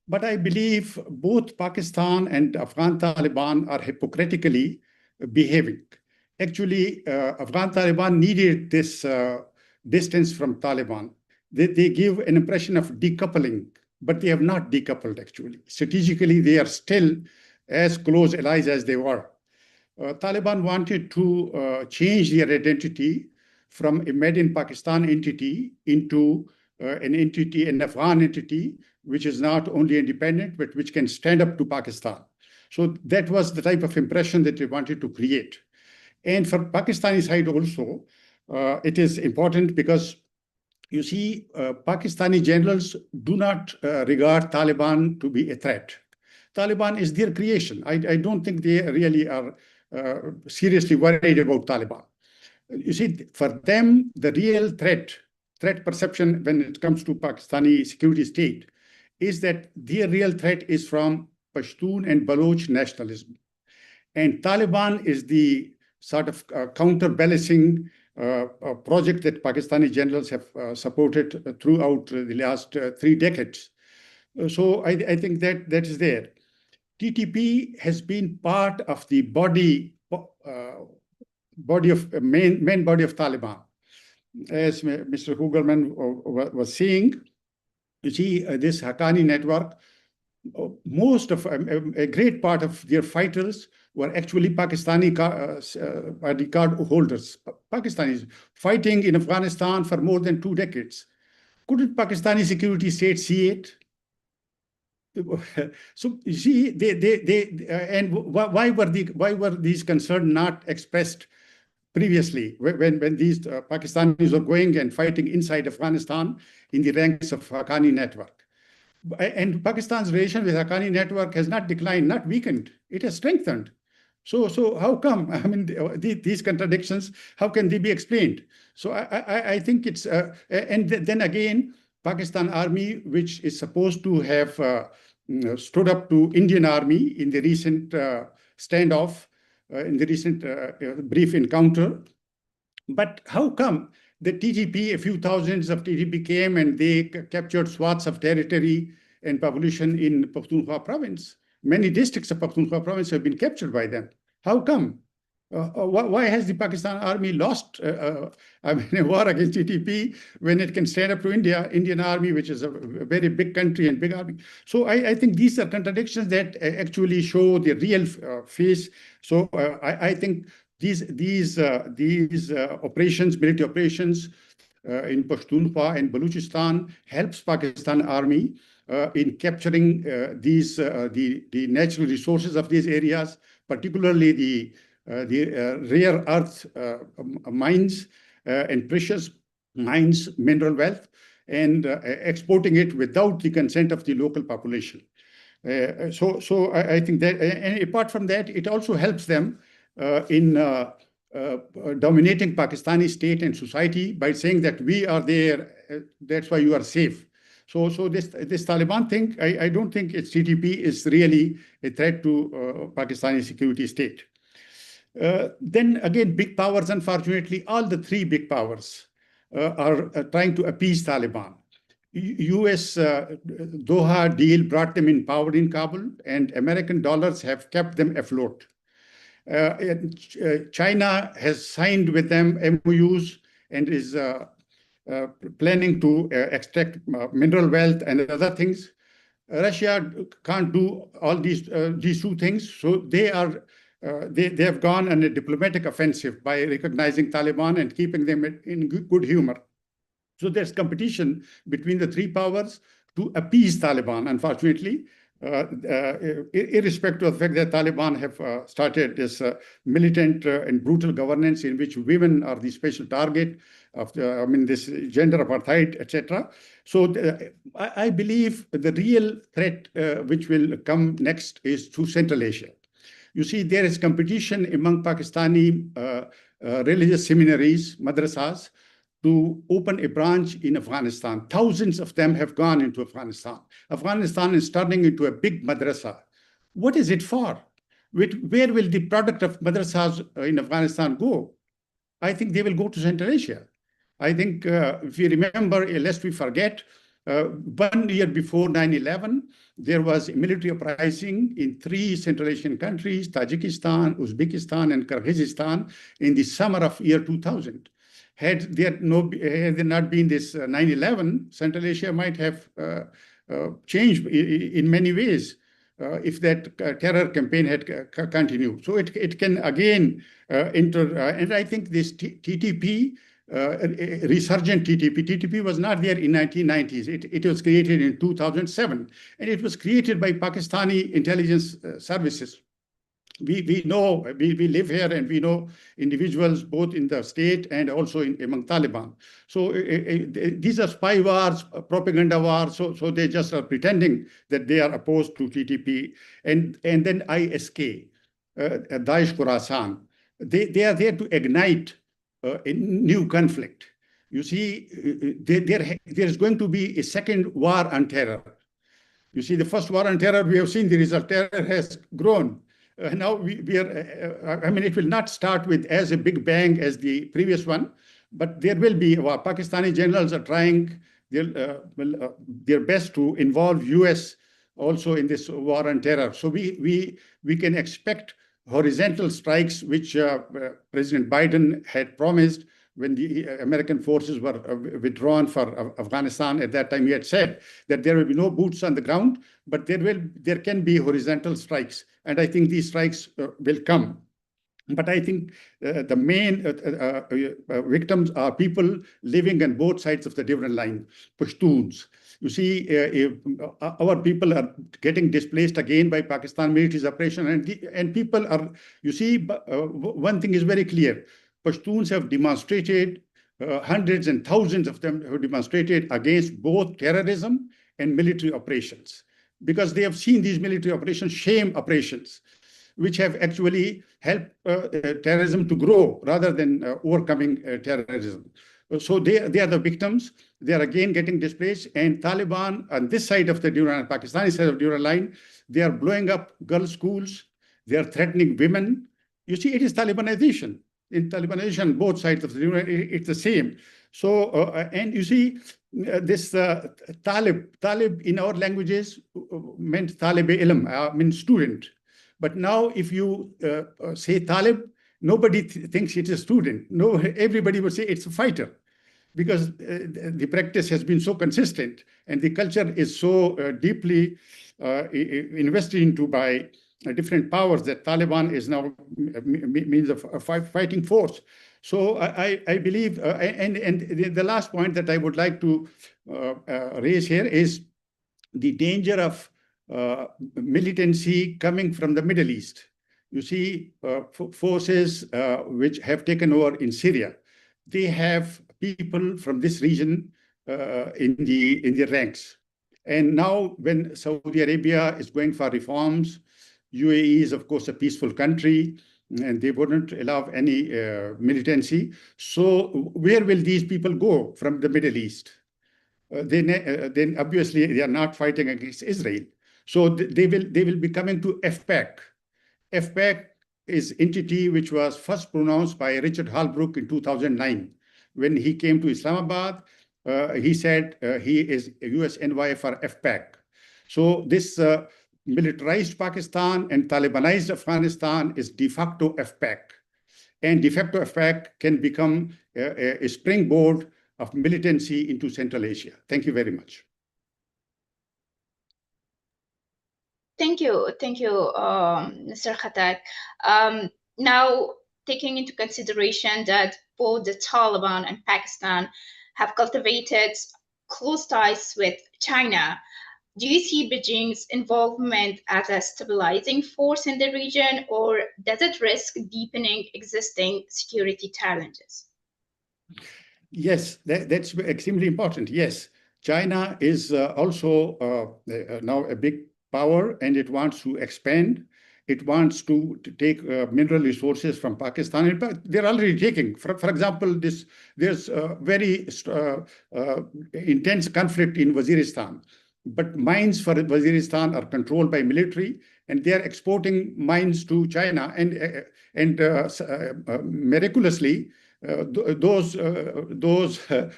But I believe both Pakistan and Afghan Taliban are hypocritically behaving. Actually, Afghan Taliban needed this distance from Taliban. They give an impression of decoupling, but they have not decoupled actually. Strategically, they are still as close allies as they were. Taliban wanted to change their identity from a made in Pakistan entity into an Afghan entity, which is not only independent, but which can stand up to Pakistan. So that was the type of impression that they wanted to create. And for Pakistani side also, it is important because you see, Pakistani generals do not regard Taliban to be a threat. Taliban is their creation. I don't think they really are seriously worried about Taliban. You see, for them, the real threat perception when it comes to Pakistani security state is that their real threat is from Pashtun and Baloch nationalism. And Taliban is the sort of counterbalancing project that Pakistani generals have supported throughout the last 3 decades. So I think that is there. TTP has been part of the main body of Taliban. As Mr. Hugelman was saying, you see this Haqqani network, most of a great part of their fighters were actually Pakistani ID card holders. Pakistanis fighting in Afghanistan for more than 2 decades. Couldn't Pakistani security state see it? So you see, and why were these concerns not expressed previously when these Pakistanis were going and fighting inside Afghanistan in the ranks of Haqqani network? And Pakistan's relation with Haqqani network has not declined, not weakened. It has strengthened. So how come? I mean, these contradictions, how can they be explained? So I think it's, and then again, Pakistan Army, which is supposed to have stood up to Indian Army in the recent standoff, in the recent brief encounter. But how come the TTP, a few thousands of TTP came and they captured swaths of territory and population in Pakhtunkhwa province? Many districts of Pakhtunkhwa province have been captured by them. How come? Why has the Pakistan Army lost I mean, a war against TTP when it can stand up to Indian Army, which is a very big country and big army? So I think these are contradictions that actually show the real face. So I think these operations, military operations in Pashtunkhwa and Balochistan helps Pakistan Army in capturing the natural resources of these areas, particularly the rare earth mines and precious mines, mineral wealth, and exporting it without the consent of the local population. So I think that, and apart from that, it also helps them in dominating Pakistani state and society by saying that we are there, that's why you are safe. So this Taliban thing, I don't think its TTP is really a threat to Pakistani security state. Then again, big powers, unfortunately, all the three big powers are trying to appease Taliban. US Doha deal brought them in power in Kabul, and American dollars have kept them afloat. China has signed with them MOUs and is planning to extract mineral wealth and other things. Russia can't do all these two things, so they have gone on a diplomatic offensive by recognizing Taliban and keeping them in good humor. So there's competition between the three powers to appease Taliban, unfortunately, irrespective of the fact that Taliban have started this militant and brutal governance in which women are the special target of this gender apartheid, etc. So I believe the real threat which will come next is to Central Asia. You see, there is competition among Pakistani religious seminaries, madrasas, to open a branch in Afghanistan. Thousands of them have gone into Afghanistan. Afghanistan is turning into a big madrasa. What is it for? Where will the product of madrasas in Afghanistan go? I think they will go to Central Asia. I think if you remember, lest we forget, 1 year before 9/11, there was a military uprising in 3 Central Asian countries, Tajikistan, Uzbekistan, and Kyrgyzstan, in the summer of year 2000. Had there not been this 9/11, Central Asia might have changed in many ways if that terror campaign had continued. So it can again enter, and I think this TTP, resurgent TTP was not there in 1990s. It was created in 2007, and it was created by Pakistani intelligence services. We know, we live here and we know individuals both in the state and also among Taliban. So these are spy wars, propaganda wars. So they just are pretending that they are opposed to TTP. And then ISK, Daesh Khorasan, they are there to ignite a new conflict. You see, there is going to be a second war on terror. You see, the first war on terror, we have seen the result. Terror has grown. Now we are, it will not start with as a big bang as the previous one, but there will be, Pakistani generals are trying their best to involve US also in this war on terror. So we can expect horizontal strikes, which President Biden had promised when the American forces were withdrawn for Afghanistan. At that time, he had said that there will be no boots on the ground, but there can be horizontal strikes. And I think these strikes will come. But I think the main victims are people living on both sides of the different line, Pashtuns. You see, our people are getting displaced again by Pakistan military's operation. And people are, you see, one thing is very clear. Pashtuns have demonstrated, hundreds and thousands of them have demonstrated against both terrorism and military operations, because they have seen these military operations, shame operations, which have actually helped terrorism to grow rather than overcoming terrorism. So they are the victims. They are again getting displaced. And Taliban on this side of the Durand, Pakistani side of the Durand line, they are blowing up girls' schools. They are threatening women. You see, it is Talibanization. In Talibanization, both sides of the Durand, it's the same. So, and you see, this Talib in our languages meant Talib-e-ilm, means student. But now if you say Talib, nobody thinks it's a student. No, everybody would say it's a fighter, because the practice has been so consistent and the culture is so deeply invested into by different powers that Taliban is now means a fighting force. So I believe, and the last point that I would like to raise here is the danger of militancy coming from the Middle East. You see, forces which have taken over in Syria, they have people from this region in the ranks. And now when Saudi Arabia is going for reforms, UAE is, of course, a peaceful country, and they wouldn't allow any militancy. So where will these people go from the Middle East? Then obviously they are not fighting against Israel. So they will be coming to FPAC. FPAC is entity which was first pronounced by Richard Holbrooke in 2009. When he came to Islamabad, he said he is US envoy for FPAC. So this militarized Pakistan and Talibanized Afghanistan is de facto FPAC. And de facto FPAC can become a springboard of militancy into Central Asia. Thank you very much. Thank you, Mr. Khattak. Now, taking into consideration that both the Taliban and Pakistan have cultivated close ties with China, do you see Beijing's involvement as a stabilizing force in the region, or does it risk deepening existing security challenges? Yes, that's extremely important. Yes, China is also now a big power, and it wants to expand. It wants to take mineral resources from Pakistan. In fact, they're already taking. For example, there's a very intense conflict in Waziristan. But mines for Waziristan are controlled by military, and they are exporting mines to China. And miraculously, those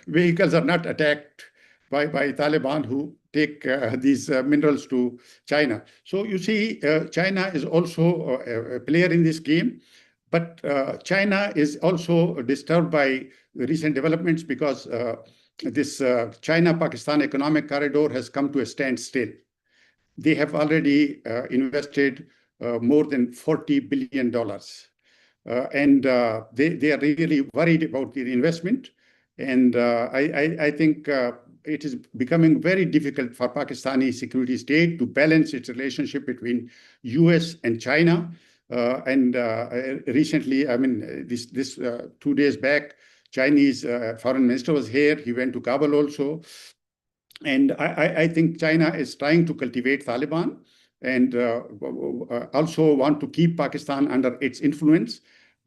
vehicles are not attacked by Taliban, who take these minerals to China. So you see, China is also a player in this game. But China is also disturbed by recent developments, because this China-Pakistan economic corridor has come to a standstill. They have already invested more than $40 billion. And they are really worried about the investment. And I think it is becoming very difficult for Pakistani security state to balance its relationship between US and China. Recently, I mean, this 2 days back, Chinese foreign minister was here. He went to Kabul also. And I think China is trying to cultivate Taliban and also want to keep Pakistan under its influence.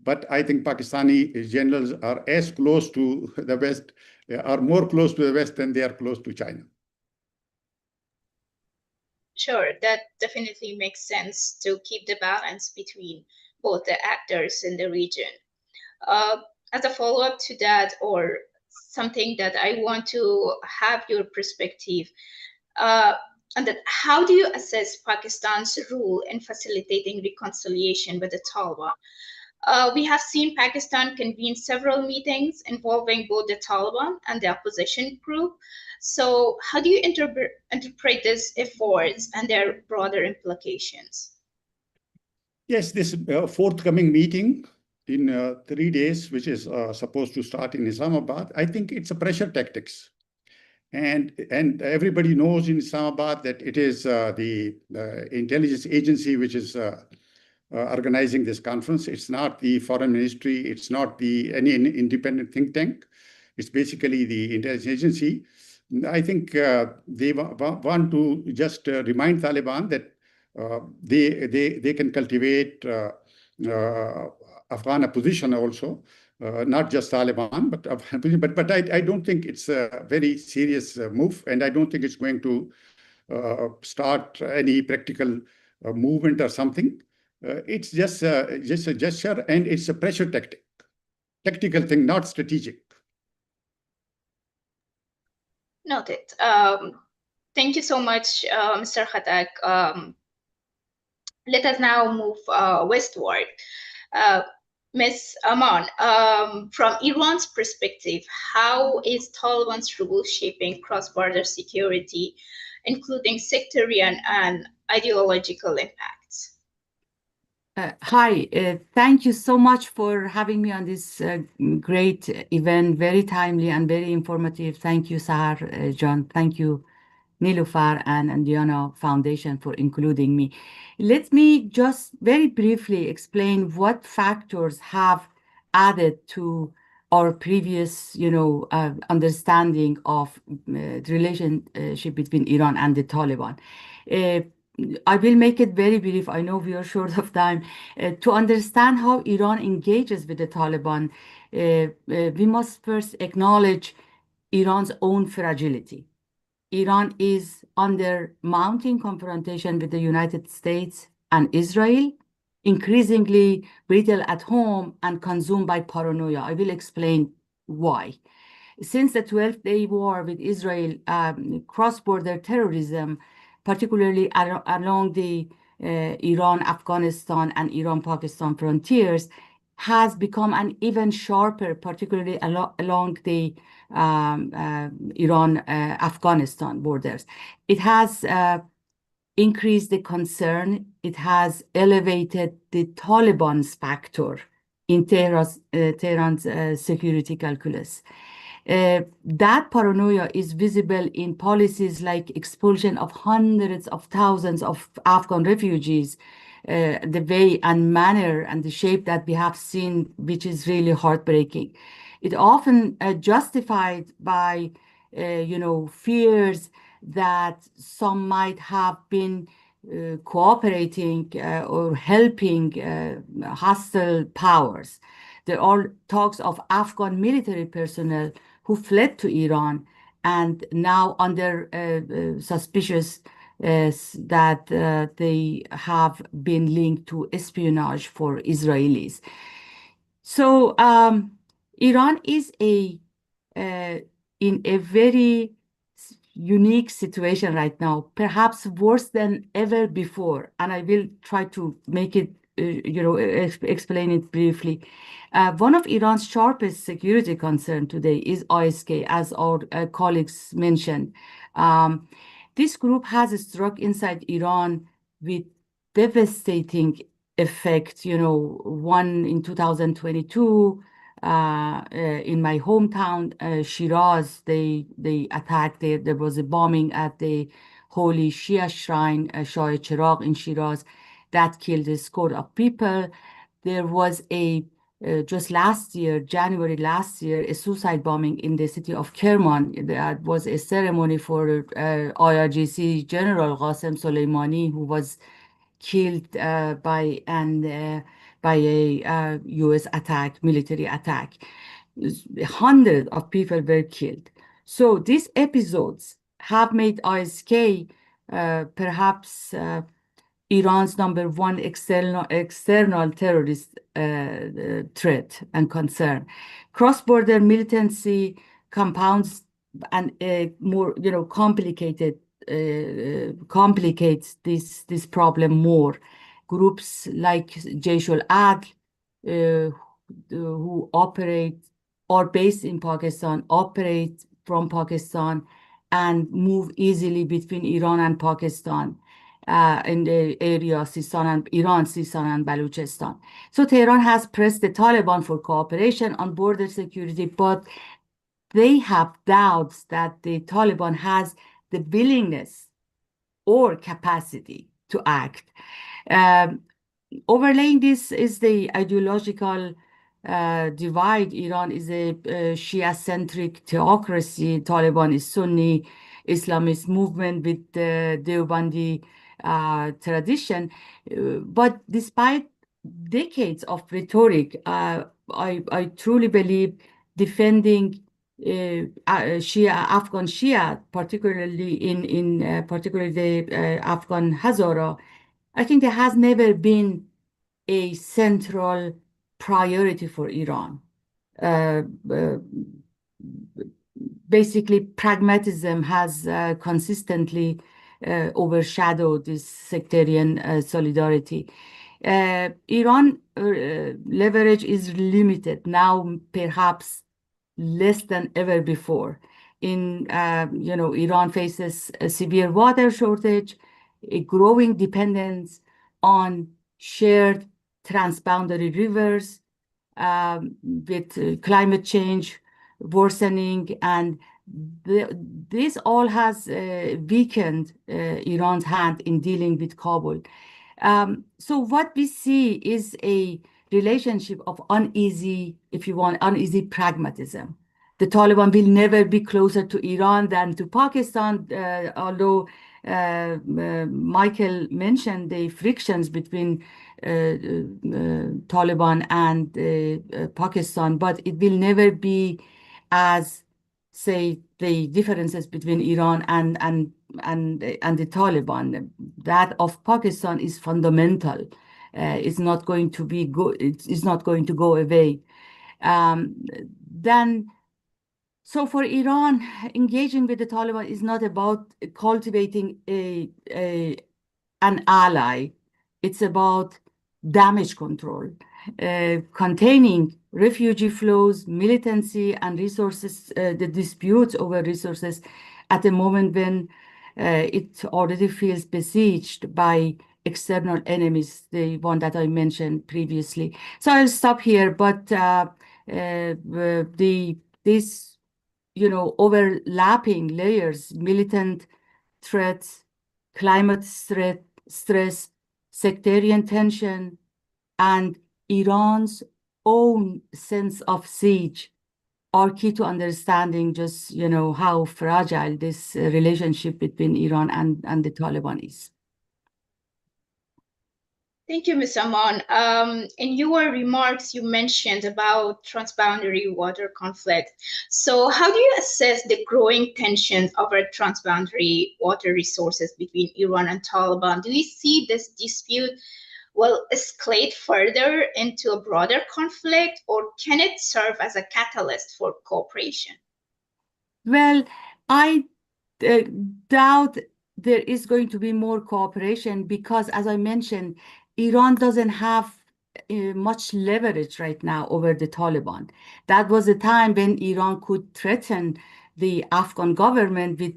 But I think Pakistani generals are as close to the West, are more close to the West than they are close to China. Sure, that definitely makes sense to keep the balance between both the actors in the region. As a follow-up to that, or something that I want to have your perspective on that, how do you assess Pakistan's role in facilitating reconciliation with the Taliban? We have seen Pakistan convene several meetings involving both the Taliban and the opposition group. So how do you interpret these efforts and their broader implications? Yes, this forthcoming meeting in 3 days, which is supposed to start in Islamabad, I think it's a pressure tactics. And everybody knows in Islamabad that it is the intelligence agency which is organizing this conference. It's not the foreign ministry. It's not any independent think tank. It's basically the intelligence agency. I think they want to just remind Taliban that they can cultivate Afghan opposition also, not just Taliban, but Afghan opposition. But I don't think it's a very serious move, and I don't think it's going to start any practical movement or something. It's just a gesture, and it's a pressure tactical thing, not strategic. Noted. Thank you so much, Mr. Khatak. Let us now move westward. Ms. Aman, from Iran's perspective, how is Taliban's rule shaping cross-border security, including sectarian and ideological impacts? Hi, thank you so much for having me on this great event, very timely and very informative. Thank you, Sahar, John. Thank you, Nilufar and Andiana Foundation for including me. Let me just very briefly explain what factors have added to our previous, understanding of the relationship between Iran and the Taliban. I will make it very brief. I know we are short of time. To understand how Iran engages with the Taliban, we must first acknowledge Iran's own fragility. Iran is under mounting confrontation with the United States and Israel, increasingly brittle at home and consumed by paranoia. I will explain why. Since the 12-day war with Israel, cross-border terrorism, particularly along the Iran-Afghanistan and Iran-Pakistan frontiers, has become an even sharper, particularly along the Iran-Afghanistan borders. It has increased the concern. It has elevated the Taliban's factor in Tehran's security calculus. That paranoia is visible in policies like expulsion of hundreds of thousands of Afghan refugees, the way and manner and the shape that we have seen, which is really heartbreaking. It often justified by, fears that some might have been cooperating or helping hostile powers. There are talks of Afghan military personnel who fled to Iran and now under suspicious that they have been linked to espionage for Israelis. So Iran is in a very unique situation right now, perhaps worse than ever before. And I will try to make it, explain it briefly. One of Iran's sharpest security concern today is ISK, as our colleagues mentioned. This group has struck inside Iran with devastating effect. One in 2022, in my hometown, Shiraz, they attacked. There was a bombing at the holy Shia shrine, Shah Chirag in Shiraz, that killed a score of people. There was just last year, January last year, a suicide bombing in the city of Kerman. There was a ceremony for IRGC General Qasem Soleimani, who was killed by a U.S. attack, military attack. Hundreds of people were killed. So these episodes have made ISK perhaps Iran's number one external terrorist threat and concern. Cross-border militancy compounds and more, complicates this problem more. Groups like Jaish al-Adl, who are based in Pakistan, operate from Pakistan and move easily between Iran and Pakistan. In the area of Iran, Sistan and Baluchistan. So Tehran has pressed the Taliban for cooperation on border security, but they have doubts that the Taliban has the willingness or capacity to act. Overlaying this is the ideological divide. Iran is a Shia-centric theocracy. Taliban is Sunni Islamist movement with the Deobandi tradition. But despite decades of rhetoric, I truly believe defending Afghan Shia, particularly particularly the Afghan Hazara, I think there has never been a central priority for Iran. Basically, pragmatism has consistently overshadowed this sectarian solidarity. Iran leverage is limited now, perhaps less than ever before. Iran faces a severe water shortage, a growing dependence on shared transboundary rivers, with climate change worsening, and this all has weakened Iran's hand in dealing with Kabul. So what we see is a relationship of uneasy, if you want, uneasy pragmatism. The Taliban will never be closer to Iran than to Pakistan, although Michael mentioned the frictions between Taliban and Pakistan, but it will never be as, say, the differences between Iran and the Taliban. That of Pakistan is fundamental. It's not going to be good. It's not going to go away. So for Iran, engaging with the Taliban is not about cultivating an ally. It's about damage control, containing refugee flows, militancy, and resources, the disputes over resources at a moment when it already feels besieged by external enemies, the one that I mentioned previously. So I'll stop here, but this overlapping layers, militant threats, climate stress, sectarian tension, and Iran's own sense of siege are key to understanding just, how fragile this relationship between Iran and the Taliban is. Thank you, Ms. Aman. In your remarks, you mentioned about transboundary water conflict. So how do you assess the growing tensions over transboundary water resources between Iran and Taliban? Do you see this dispute will escalate further into a broader conflict, or can it serve as a catalyst for cooperation? Well, I doubt there is going to be more cooperation because, as I mentioned, Iran doesn't have much leverage right now over the Taliban. That was a time when Iran could threaten the Afghan government with,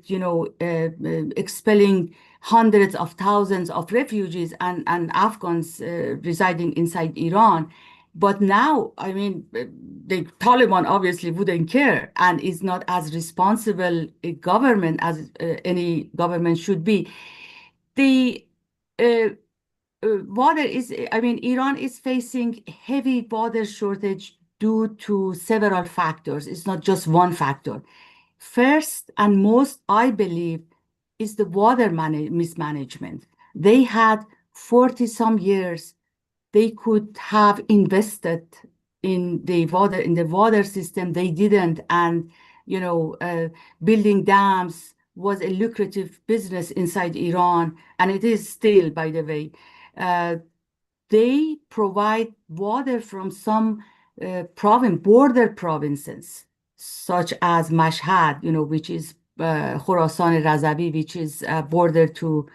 expelling hundreds of thousands of refugees and Afghans residing inside Iran. But now, I mean, the Taliban obviously wouldn't care and is not as responsible a government as any government should be. The water is, Iran is facing heavy water shortage due to several factors. It's not just one factor. First and most, I believe, is the water mismanagement. They had 40 some years. They could have invested in the water system. They didn't, and building dams was a lucrative business inside Iran, and it is still, by the way. They provide water from some border provinces, such as Mashhad, which is Khorasan Razavi, which is border to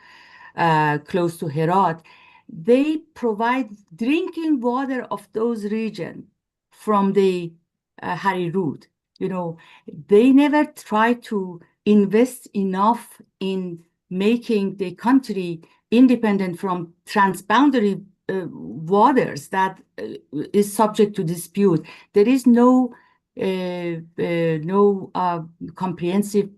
close to Herat. They provide drinking water of those regions from the Hari route. They never try to invest enough in making the country independent from transboundary waters that is subject to dispute. There is no comprehensive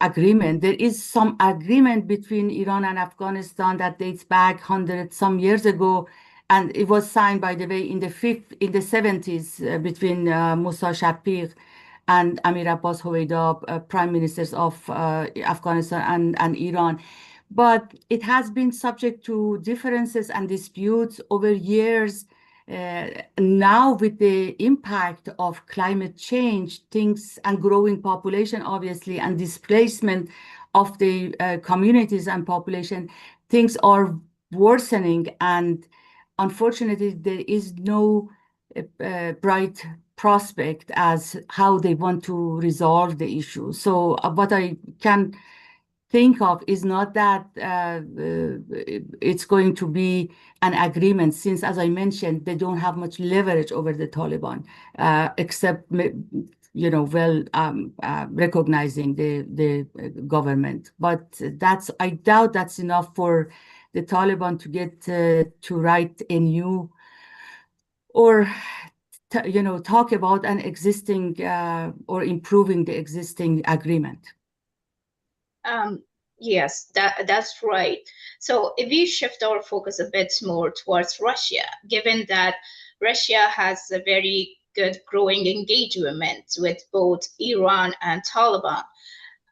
agreement. There is some agreement between Iran and Afghanistan that dates back 100 some years ago, And it was signed, by the way, in the 70s between Musa Shapir and Amir Abbas Howeida, prime ministers of Afghanistan and Iran. But it has been subject to differences and disputes over years. Now, with the impact of climate change, things and growing population, obviously, and displacement of the communities and population, things are worsening. And unfortunately, there is no bright prospect as how they want to resolve the issue. So what I can think of is not that it's going to be an agreement, since, as I mentioned, they don't have much leverage over the Taliban, except recognizing the government. But I doubt that's enough for the Taliban to get to write a new or talk about an existing or improving the existing agreement. Yes, that's right. So if we shift our focus a bit more towards Russia, given that Russia has a very good growing engagement with both Iran and Taliban,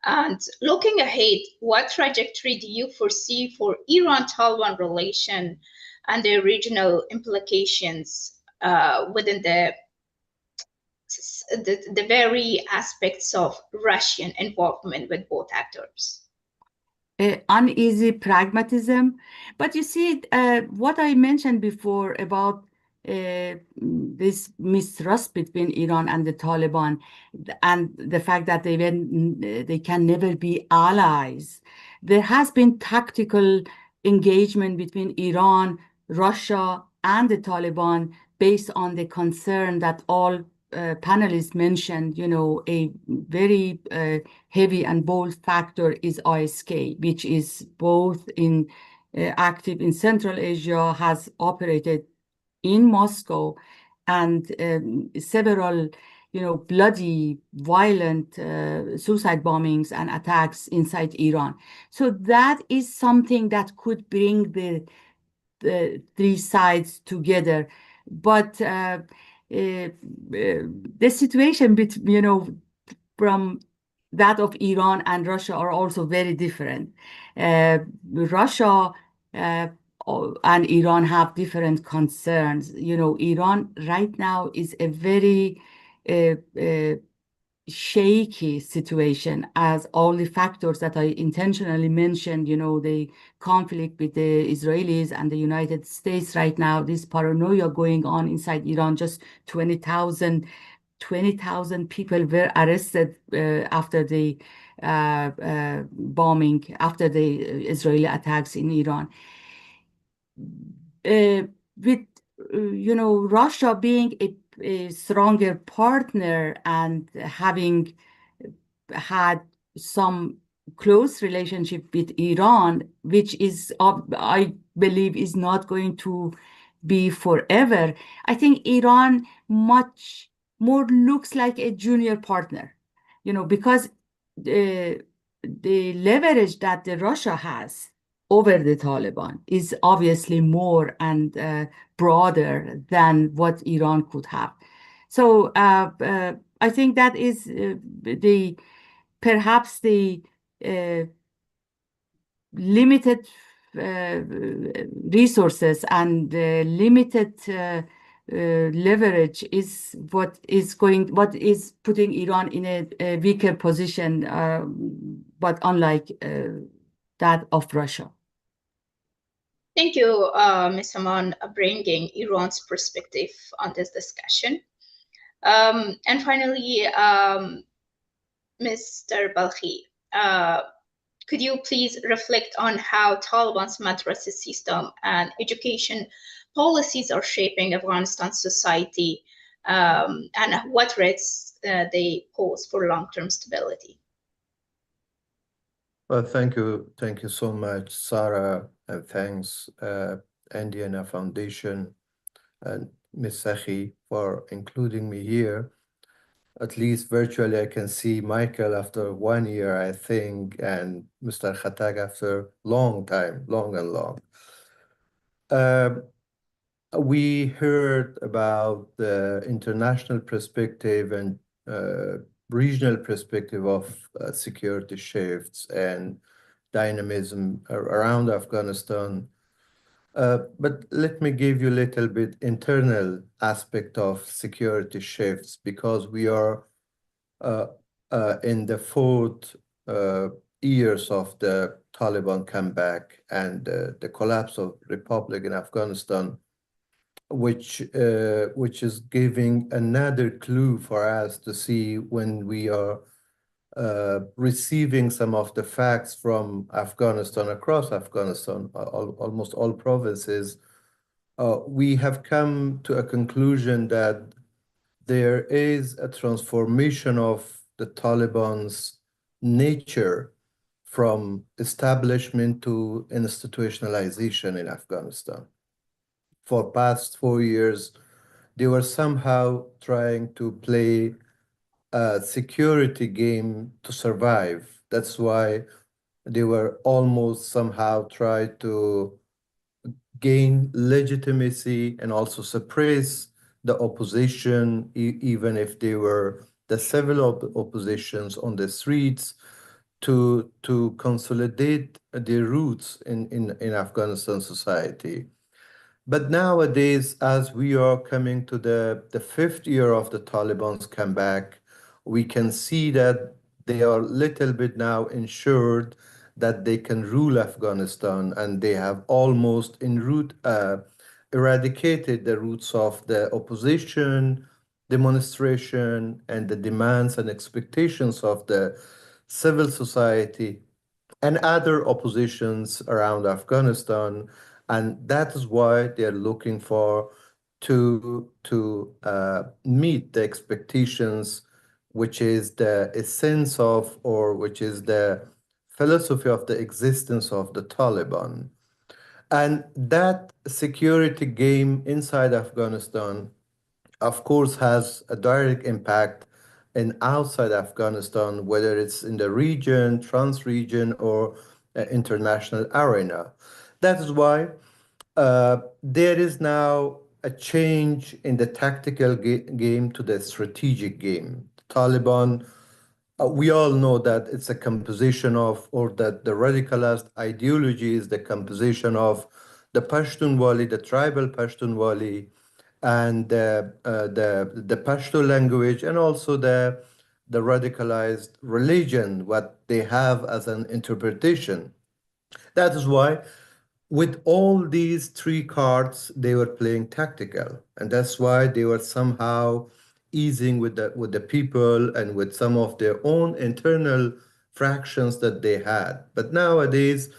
and looking ahead, what trajectory do you foresee for Iran-Taliban relation and the regional implications within the very aspects of Russian involvement with both actors? Uneasy pragmatism. But you see, what I mentioned before about this mistrust between Iran and the Taliban, and the fact that they can never be allies. There has been tactical engagement between Iran, Russia, and the Taliban based on the concern that all panelists mentioned. A very heavy and bold factor is ISK, which is both active in Central Asia, has operated in Moscow, and several bloody, violent suicide bombings and attacks inside Iran. So that is something that could bring the three sides together. But the situation from that of Iran and Russia are also very different. Russia and Iran have different concerns. Iran right now is a very shaky situation, as all the factors that I intentionally mentioned, the conflict with the Israelis and the United States right now, this paranoia going on inside Iran. Just 20,000 people were arrested after the bombing, after the Israeli attacks in Iran. With Russia being a stronger partner and having had some close relationship with Iran, which is, I believe, is not going to be forever. I think Iran much more looks like a junior partner, because the leverage that Russia has over the Taliban is obviously more and broader than what Iran could have. So I think that is perhaps the limited resources and limited leverage is what is putting Iran in a weaker position, but unlike that of Russia. Thank you, Ms. Haman, bringing Iran's perspective on this discussion. And finally, Mr. Balkhi, could you please reflect on how Taliban's madrasa system and education policies are shaping Afghanistan society, and what risks they pose for long-term stability? Well, thank you so much, Sarah, and thanks Andiana Foundation and Ms. Sakhi for including me here. At least virtually, I can see Michael after 1 year, I think, and Mr. Khatag after long time, long and long. we heard about the international perspective and regional perspective of security shifts and dynamism around Afghanistan. But let me give you a little bit internal aspect of security shifts, because we are in the fourth years of the Taliban comeback and the collapse of Republic in Afghanistan, which is giving another clue for us to see when we are receiving some of the facts from Afghanistan, across Afghanistan, almost all provinces. We have come to a conclusion that there is a transformation of the Taliban's nature from establishment to institutionalization in Afghanistan. For past 4 years, they were somehow trying to play a security game to survive. That's why they were almost somehow trying to gain legitimacy and also suppress the opposition, even if they were the civil oppositions on the streets, to consolidate their roots in Afghanistan society. But nowadays, as we are coming to the fifth year of the Taliban's comeback, we can see that they are little bit now ensured that they can rule Afghanistan, and they have almost eradicated the roots of the opposition, demonstration, and the demands and expectations of the civil society and other oppositions around Afghanistan. And that is why they're looking for to meet the expectations, which is the essence of, or which is the philosophy of the existence of the Taliban. And that security game inside Afghanistan, of course, has a direct impact in outside Afghanistan, whether it's in the region, trans-region, or international arena. That is why there is now a change in the tactical game to the strategic game. Taliban, we all know that it's a composition of, or that the radicalized ideology is the composition of the Pashtunwali, the tribal Pashtunwali, and the Pashto language, and also the radicalized religion, what they have as an interpretation. That is why, with all these three cards, they were playing tactical, and that's why they were somehow easing with the people and with some of their own internal fractions that they had. But nowadays,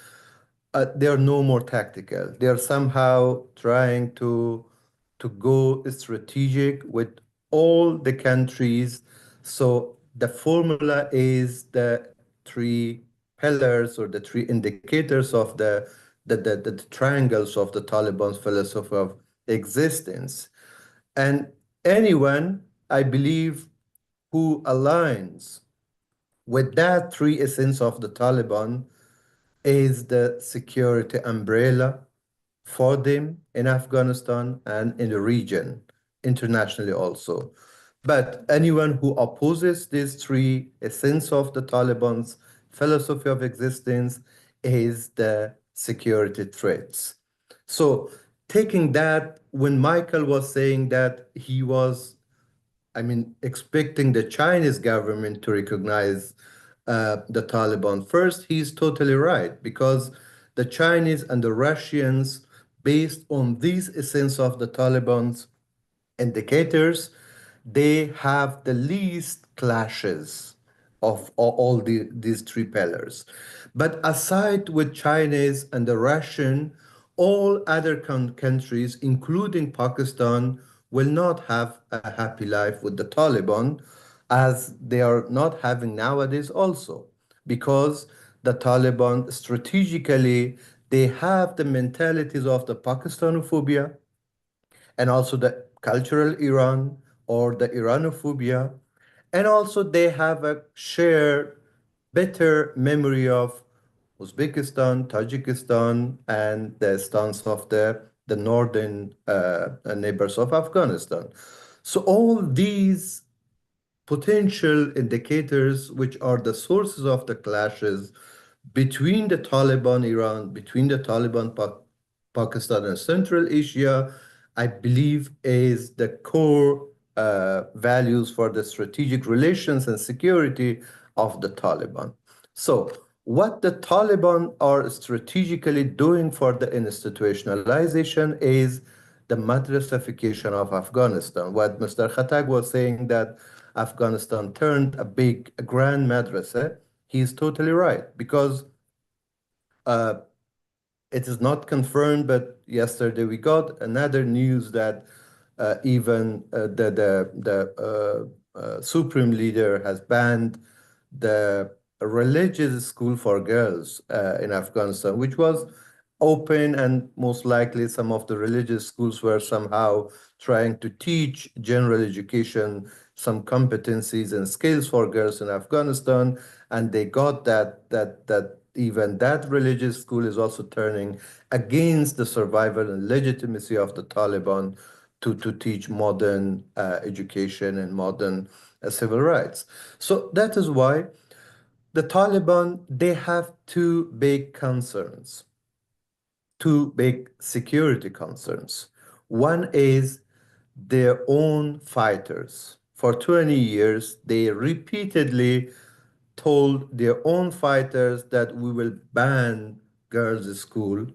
they are no more tactical. They are somehow trying to go strategic with all the countries. So the formula is the three pillars, or the three indicators of the triangles of the Taliban's philosophy of existence. And anyone, I believe, who aligns with that three essence of the Taliban is the security umbrella for them in Afghanistan and in the region, internationally also. But anyone who opposes these three essence of the Taliban's philosophy of existence is the security threats. So taking that, when Michael was saying that he was, expecting the Chinese government to recognize the Taliban first, he's totally right, because the Chinese and the Russians, based on these essence of the Taliban's indicators, they have the least clashes of all these three pillars. But aside with Chinese and the Russian, all other countries, including Pakistan, will not have a happy life with the Taliban, as they are not having nowadays also, because the Taliban strategically, they have the mentalities of the Pakistanophobia and also the cultural Iran, or the Iranophobia, and also they have a shared better memory of Uzbekistan, Tajikistan, and the stance of the the northern neighbors of Afghanistan. So all these potential indicators, which are the sources of the clashes between the Taliban Iran, between the Taliban Pakistan and Central Asia, I believe is the core values for the strategic relations and security of the Taliban. So what the Taliban are strategically doing for the institutionalization is the madrasification of Afghanistan. What Mr. Khattak was saying, that Afghanistan turned a grand madrasa, he's totally right, because it is not confirmed, but yesterday we got another news that even the supreme leader has banned the religious school for girls in Afghanistan, which was open, and most likely some of the religious schools were somehow trying to teach general education, some competencies and skills for girls in Afghanistan, and they got that even that religious school is also turning against the survival and legitimacy of the Taliban to teach modern education and modern civil rights. So that is why the Taliban, they have two big concerns, two big security concerns. One is their own fighters. For 20 years, they repeatedly told their own fighters that we will ban girls' school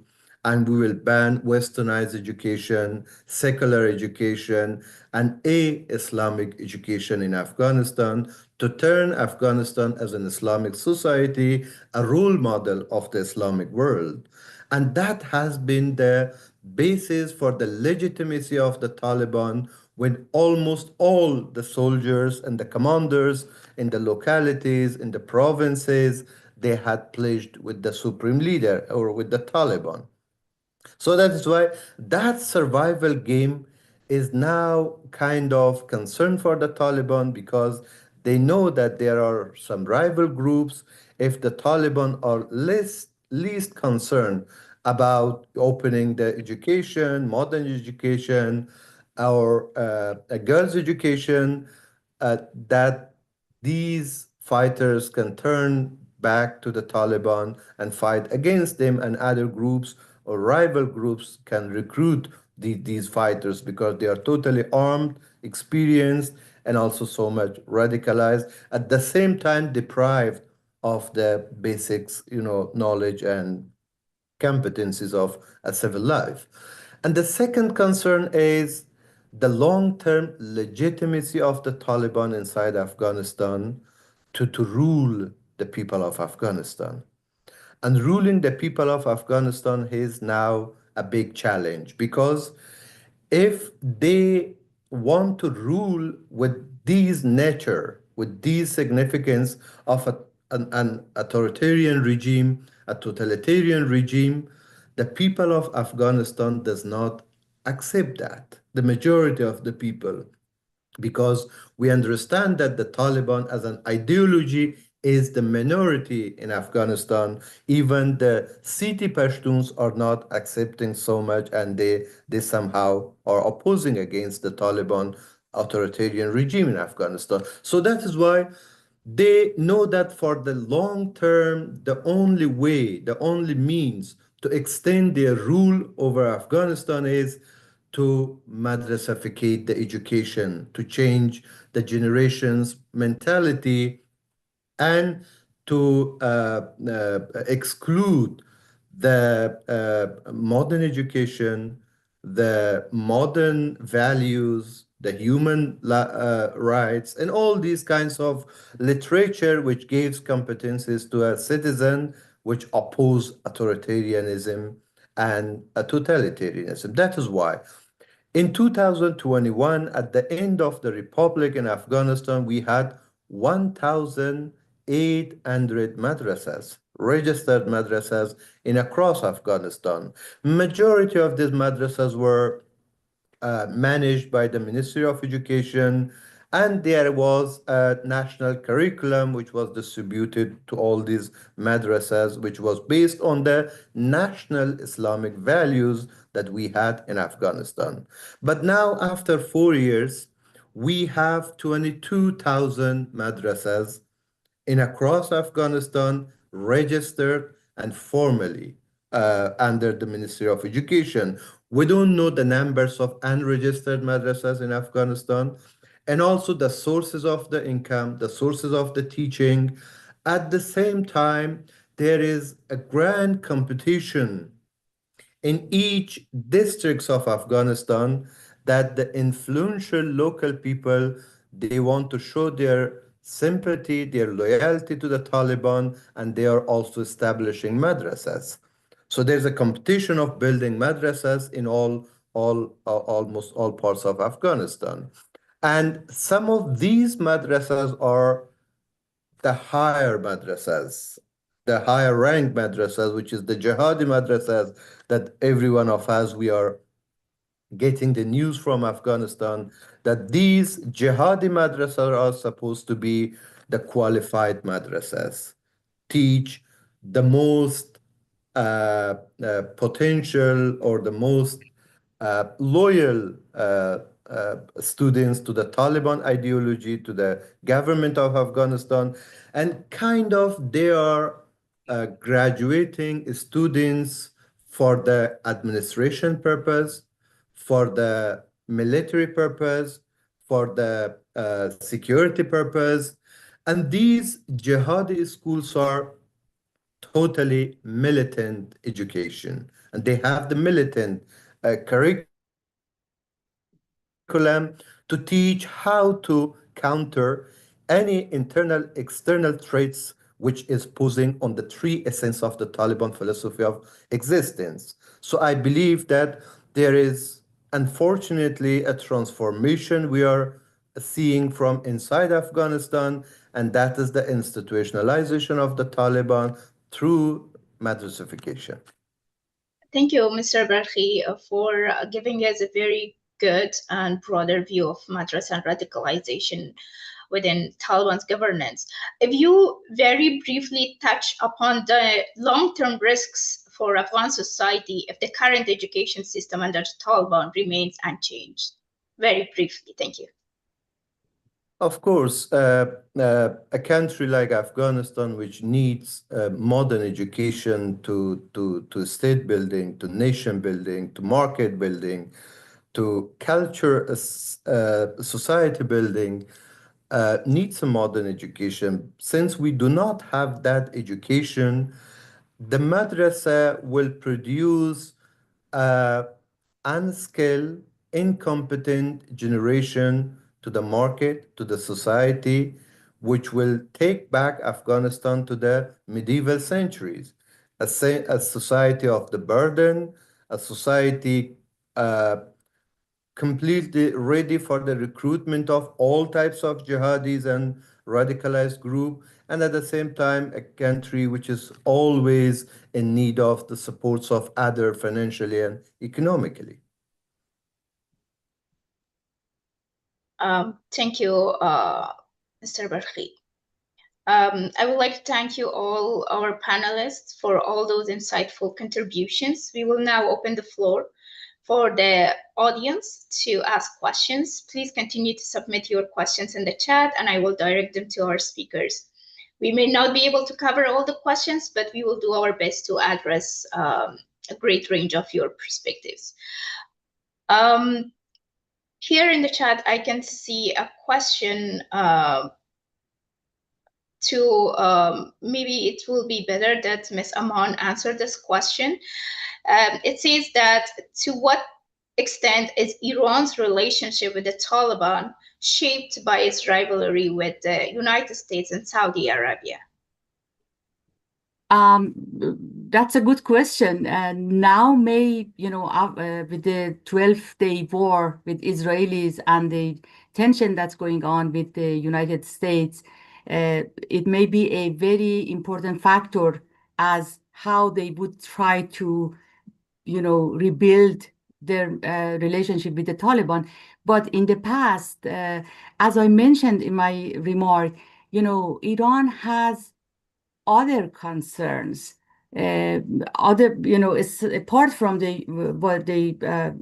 and we will ban westernized education, secular education, and Islamic education in Afghanistan to turn Afghanistan as an Islamic society, a role model of the Islamic world. And that has been the basis for the legitimacy of the Taliban, when almost all the soldiers and the commanders in the localities, in the provinces, they had pledged with the supreme leader or with the Taliban. So that is why that survival game is now kind of concern for the Taliban, because they know that there are some rival groups. If the Taliban are least concerned about opening the education, modern education, or a girls' education, that these fighters can turn back to the Taliban and fight against them, and other groups or rival groups can recruit these fighters because they are totally armed, experienced, and also so much radicalized, at the same time deprived of the basics, knowledge and competencies of a civil life. And the second concern is the long-term legitimacy of the Taliban inside Afghanistan to rule the people of Afghanistan. And ruling the people of Afghanistan is now a big challenge, because if they want to rule with these nature, with these significance of an authoritarian regime, a totalitarian regime, the people of Afghanistan does not accept that, the majority of the people, because we understand that the Taliban as an ideology is the minority in Afghanistan. Even the Siti Pashtuns are not accepting so much, and they somehow are opposing against the Taliban authoritarian regime in Afghanistan. So that is why they know that for the long term, the only way, the only means to extend their rule over Afghanistan is to madrasificate the education, to change the generation's mentality, and to exclude the modern education, the modern values, the human rights, and all these kinds of literature which gives competencies to a citizen, which oppose authoritarianism and totalitarianism. That is why in 2021, at the end of the Republic in Afghanistan, we had 1,800 madrasas, registered madrasas in across Afghanistan. Majority of these madrasas were managed by the Ministry of Education And there was a national curriculum which was distributed to all these madrasas, which was based on the national Islamic values that we had in Afghanistan. But now, after 4 years, we have 22,000 madrasas in across Afghanistan registered and formally under the Ministry of Education. We don't know the numbers of unregistered madrasas in Afghanistan, and also the sources of the income, the sources of the teaching. At the same time, there is a grand competition in each districts of Afghanistan that the influential local people, they want to show their sympathy, their loyalty to the Taliban, and they are also establishing madrasas. So there's a competition of building madrasas in almost all parts of Afghanistan. And some of these madrasas are the higher madrasas, the higher ranked madrasas, which is the jihadi madrasas that every one of us, we are getting the news from Afghanistan that these jihadi madrasas are supposed to be the qualified madrasas, teach the most potential or the most loyal students to the Taliban ideology, to the government of Afghanistan, and kind of they are graduating students for the administration purpose, for the military purpose, for the security purpose. And these jihadi schools are totally militant education, and they have the militant curriculum to teach how to counter any internal external threats which is posing on the three essence of the Taliban philosophy of existence. So I believe that there is unfortunately a transformation we are seeing from inside Afghanistan, and that is the institutionalization of the Taliban through madrasification. Thank you, Mr. Barhi, for giving us a very good and broader view of madrasa and radicalization within Taliban's governance. If you very briefly touch upon the long-term risks for Afghan society if the current education system under the Taliban remains unchanged. Very briefly, thank you. Of course, a country like Afghanistan, which needs modern education to state building, to nation building, to market building, to culture, society building, needs a modern education. Since we do not have that education, the madrasa will produce unskilled, incompetent generation to the market, to the society, which will take back Afghanistan to the medieval centuries, a society of the burden, a society completely ready for the recruitment of all types of jihadis and radicalized group, and at the same time a country which is always in need of the supports of other financially and economically. Thank you, Mr. Barhi. I would like to thank you all our panelists for all those insightful contributions. We will now open the floor for the audience to ask questions. Please continue to submit your questions in the chat and I will direct them to our speakers. We may not be able to cover all the questions, but we will do our best to address a great range of your perspectives. Here in the chat, I can see a question maybe it will be better that Ms. Aman answer this question. It says that to what extent is Iran's relationship with the Taliban shaped by its rivalry with the United States and Saudi Arabia? That's a good question. Now, with the 12-day war with Israelis and the tension that's going on with the United States, it may be a very important factor as how they would try to, rebuild their relationship with the Taliban. But in the past, as I mentioned in my remark, Iran has other concerns. It's apart from the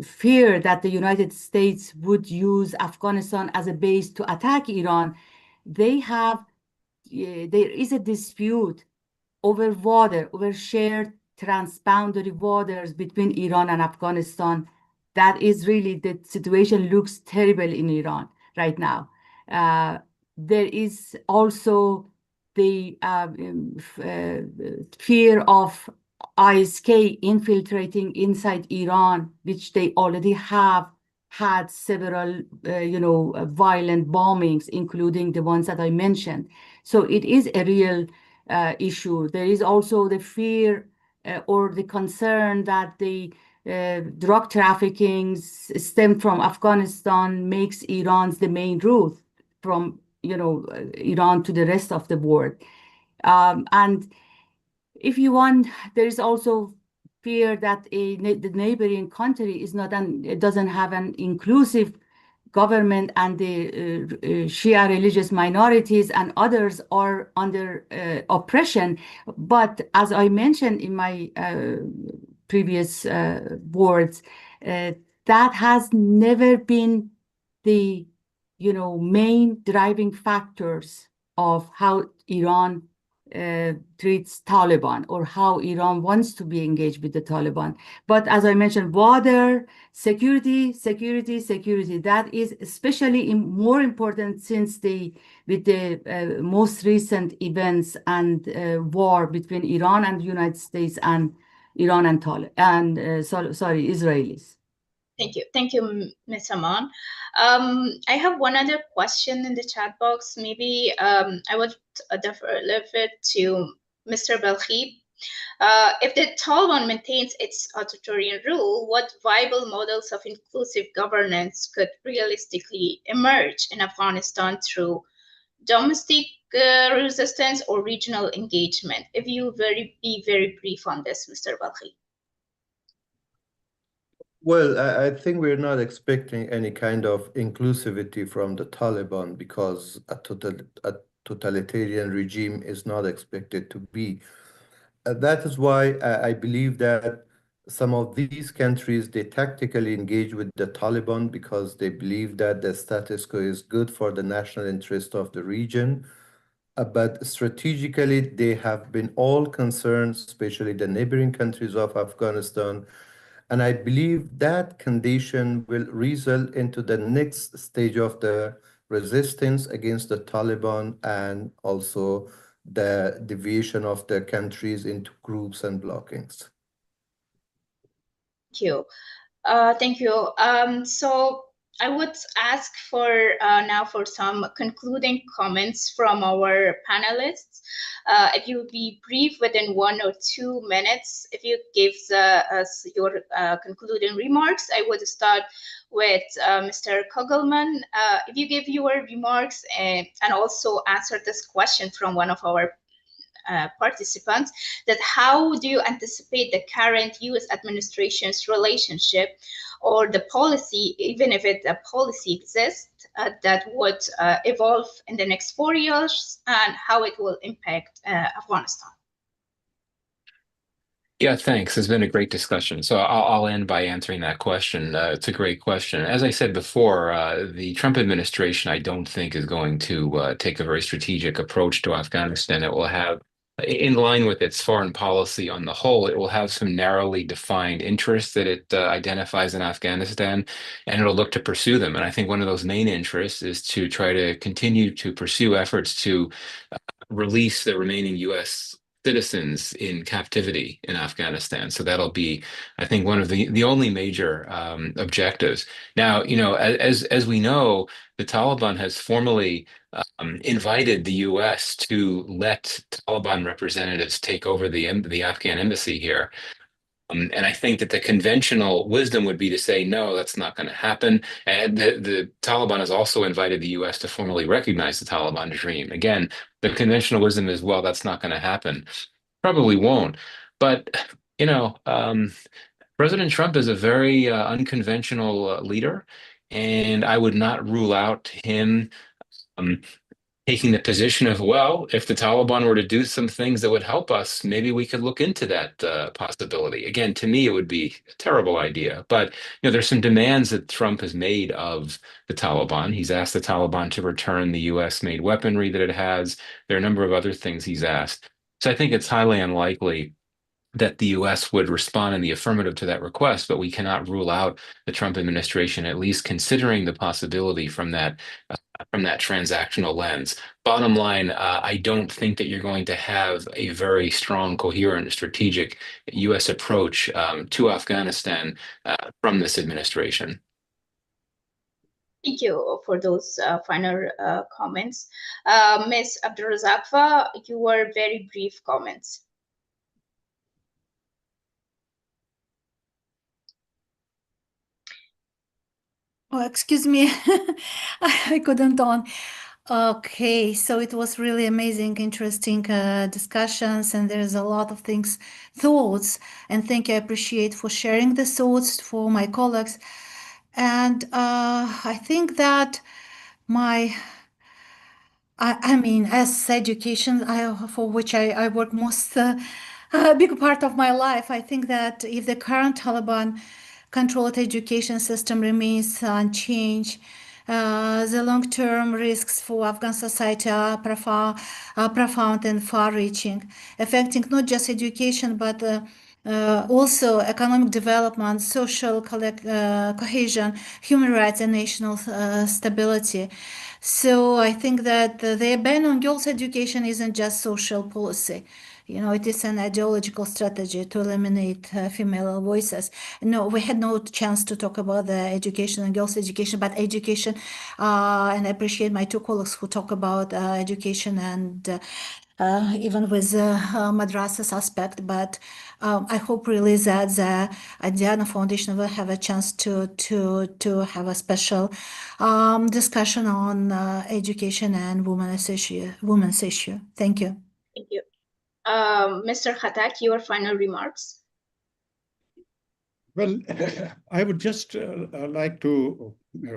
fear that the United States would use Afghanistan as a base to attack Iran, there is a dispute over shared transboundary waters between Iran and Afghanistan. That is really, the situation looks terrible in Iran right now. There is also the fear of ISK infiltrating inside Iran, which they already have had several, violent bombings, including the ones that I mentioned. So it is a real issue. There is also the fear or the concern that the drug trafficking stemmed from Afghanistan makes Iran's the main route from Iran to the rest of the world. And if you want, there is also fear that the neighboring country it doesn't have an inclusive government, and the Shia religious minorities and others are under oppression. But as I mentioned in my previous words, that has never been the main driving factors of how Iran treats Taliban, or how Iran wants to be engaged with the Taliban. But as I mentioned, border security, that is especially more important since with the most recent events and war between Iran and the United States, and Iran and Israelis. Thank you, Ms. Aman. I have one other question in the chat box. Maybe I would defer a little bit to Mr. Balkhi. If the Taliban maintains its authoritarian rule, what viable models of inclusive governance could realistically emerge in Afghanistan through domestic resistance or regional engagement? If you be very brief on this, Mr. Balkhi. Well, I think we're not expecting any kind of inclusivity from the Taliban, because a totalitarian regime is not expected to be. That is why I believe that some of these countries, they tactically engage with the Taliban because they believe that the status quo is good for the national interest of the region. But strategically, they have been all concerned, especially the neighboring countries of Afghanistan. And I believe that condition will result into the next stage of the resistance against the Taliban, and also the division of the countries into groups and blockings. Thank you. Thank you. So I would ask now for some concluding comments from our panelists. If you would be brief within 1 or 2 minutes, if you give us your concluding remarks. I would start with Mr. Kogelman. If you give your remarks and also answer this question from one of our participants, that how do you anticipate the current U.S. administration's relationship or the policy, even if a policy exists, that would evolve in the next 4 years, and how it will impact Afghanistan? Yeah, thanks. It's been a great discussion. So I'll end by answering that question. It's a great question. As I said before, the Trump administration, I don't think, is going to take a very strategic approach to Afghanistan. It will have, in line with its foreign policy on the whole, it will have some narrowly defined interests that it identifies in Afghanistan, and it'll look to pursue them. And I think one of those main interests is to try to continue to pursue efforts to release the remaining U.S. citizens in captivity in Afghanistan. So that'll be, I think, one of the only major objectives. Now, as we know, the Taliban has formally invited the U.S. to let Taliban representatives take over the Afghan embassy here. And I think that the conventional wisdom would be to say, no, that's not going to happen. And the Taliban has also invited the U.S. to formally recognize the Taliban regime. Again, the conventional wisdom is, well, that's not going to happen. Probably won't. But, President Trump is a very unconventional leader, and I would not rule out him um, taking the position of, well, if the Taliban were to do some things that would help us, maybe we could look into that possibility. Again, to me, it would be a terrible idea. But there's some demands that Trump has made of the Taliban. He's asked the Taliban to return the U.S.-made weaponry that it has. There are a number of other things he's asked. So I think it's highly unlikely that the U.S. would respond in the affirmative to that request, but we cannot rule out the Trump administration at least considering the possibility from that transactional lens. Bottom line, I don't think that you're going to have a very strong, coherent, strategic U.S. approach to Afghanistan from this administration. Thank you for those final comments. Ms. Abdulrazakfa, your very brief comments. Oh, excuse me, I couldn't on. Okay, so it was really amazing, interesting discussions, and there's a lot of thoughts, and thank you, I appreciate for sharing the thoughts for my colleagues. And I think that I mean, as education, for which I work most, a big part of my life, I think that if the current Taliban controlled education system remains unchanged, the long-term risks for Afghan society are profound and far-reaching, affecting not just education, but also economic development, social cohesion, human rights, and national stability. So I think that the ban on girls' education isn't just social policy. It is an ideological strategy to eliminate female voices. No, we had no chance to talk about the education and girls' education, but education, and I appreciate my two colleagues who talk about education and even with madrasas aspect, but I hope really that the Andiana Foundation will have a chance to have a special discussion on education and women's issue. Thank you. Thank you. Mr. Khattak, your final remarks. Well, I would just like to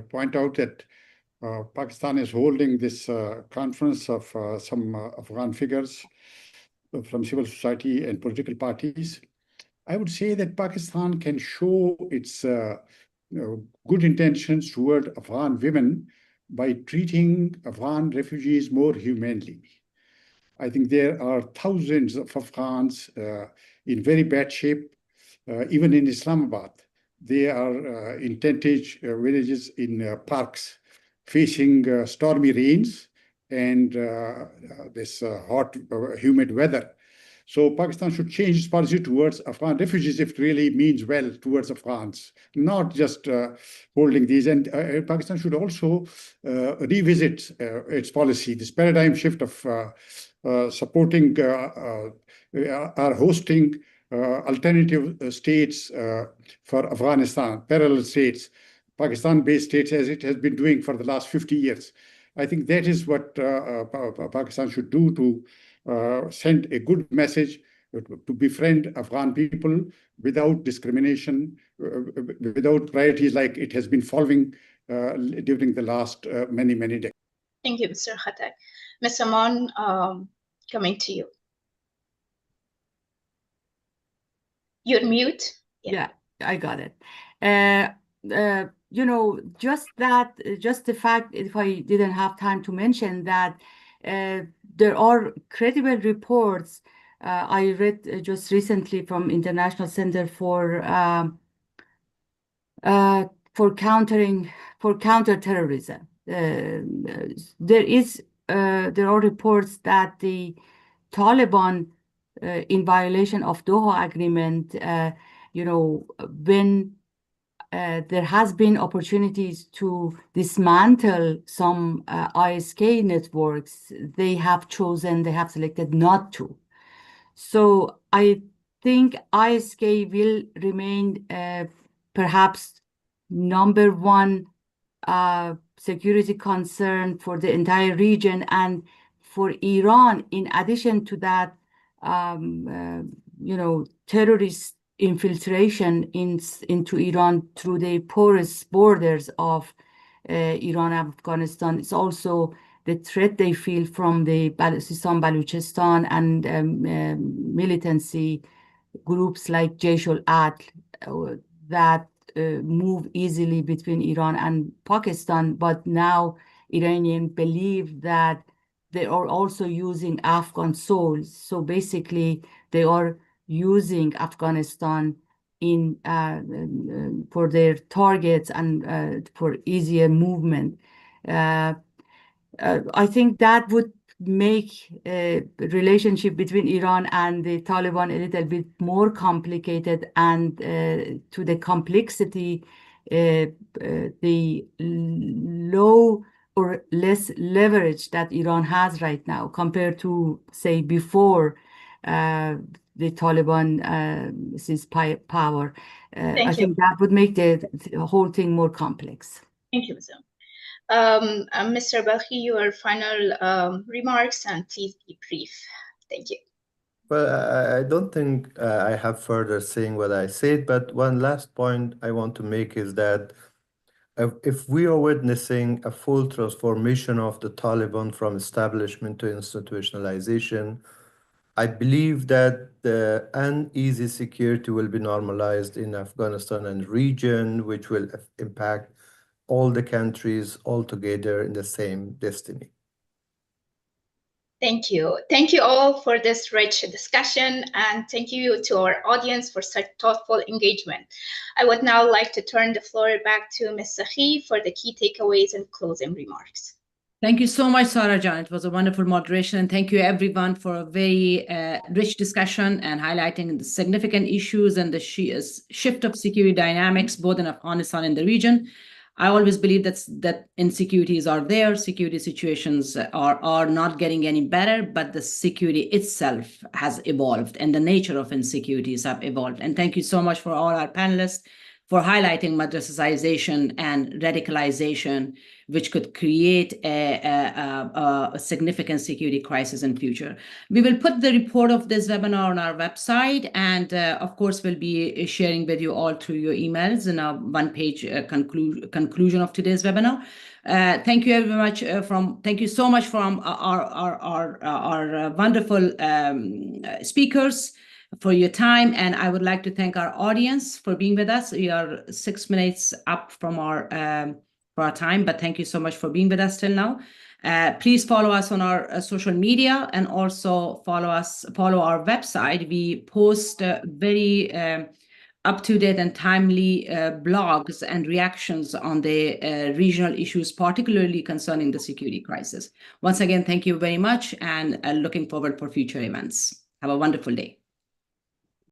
point out that Pakistan is holding this conference of some Afghan figures from civil society and political parties. I would say that Pakistan can show its good intentions toward Afghan women by treating Afghan refugees more humanely. I think there are thousands of Afghans in very bad shape, even in Islamabad. They are in tentage villages in parks, facing stormy rains and this hot, humid weather. So Pakistan should change its policy towards Afghan refugees if it really means well towards Afghans, not just holding these. And Pakistan should also revisit its policy, this paradigm shift of supporting or hosting alternative states for Afghanistan, parallel states, Pakistan-based states, as it has been doing for the last 50 years. I think that is what Pakistan should do to send a good message to befriend Afghan people without discrimination, without priorities like it has been following during the last many decades. Thank you, Mr. Khattak. Ms. Aman, coming to you. You're mute. Yeah, I got it. Just the fact, if I didn't have time to mention that there are credible reports I read just recently from International Center for counterterrorism. There are reports that the Taliban, in violation of Doha Agreement, when there has been opportunities to dismantle some ISK networks, they have selected not to. So I think ISK will remain perhaps number one security concern for the entire region, and for Iran, in addition to that, terrorist infiltration into Iran through the porous borders of Iran and Afghanistan. It's also the threat they feel from the Sistan Baluchistan and militancy groups like Jaish al-Adl that move easily between Iran and Pakistan, but now Iranians believe that they are also using Afghan souls. So basically, they are using Afghanistan in for their targets and for easier movement. I think that would make a relationship between Iran and the Taliban a little bit more complicated, and to the complexity, the low or less leverage that Iran has right now compared to, say, before the Taliban seized power. I think that would make the whole thing more complex. Thank you, Ms. Mr. Balkhi, your final remarks, and please be brief. Thank you. Well, I don't think I have further saying what I said, but one last point I want to make is that if we are witnessing a full transformation of the Taliban from establishment to institutionalization, I believe that the uneasy security will be normalized in Afghanistan and region, which will impact all the countries altogether in the same destiny. Thank you. Thank you all for this rich discussion, and thank you to our audience for such thoughtful engagement. I would now like to turn the floor back to Ms. Sakhi for the key takeaways and closing remarks. Thank you so much, Sarah Jan. It was a wonderful moderation. And thank you, everyone, for a very rich discussion and highlighting the significant issues and the shift of security dynamics, both in Afghanistan and the region. I always believe that insecurities are there. Security situations are not getting any better, but the security itself has evolved and the nature of insecurities have evolved. And thank you so much for all our panelists for highlighting madrasization and radicalization, which could create a significant security crisis in future. We will put the report of this webinar on our website, and of course, we'll be sharing with you all through your emails in a one-page conclusion of today's webinar. Thank you very much thank you so much from our wonderful speakers for your time, and I would like to thank our audience for being with us. We are 6 minutes up from our time, but thank you so much for being with us till now. Please follow us on our social media, and also follow our website. We post very up-to-date and timely blogs and reactions on the regional issues, particularly concerning the security crisis. Once again, thank you very much, and looking forward for future events. Have a wonderful day.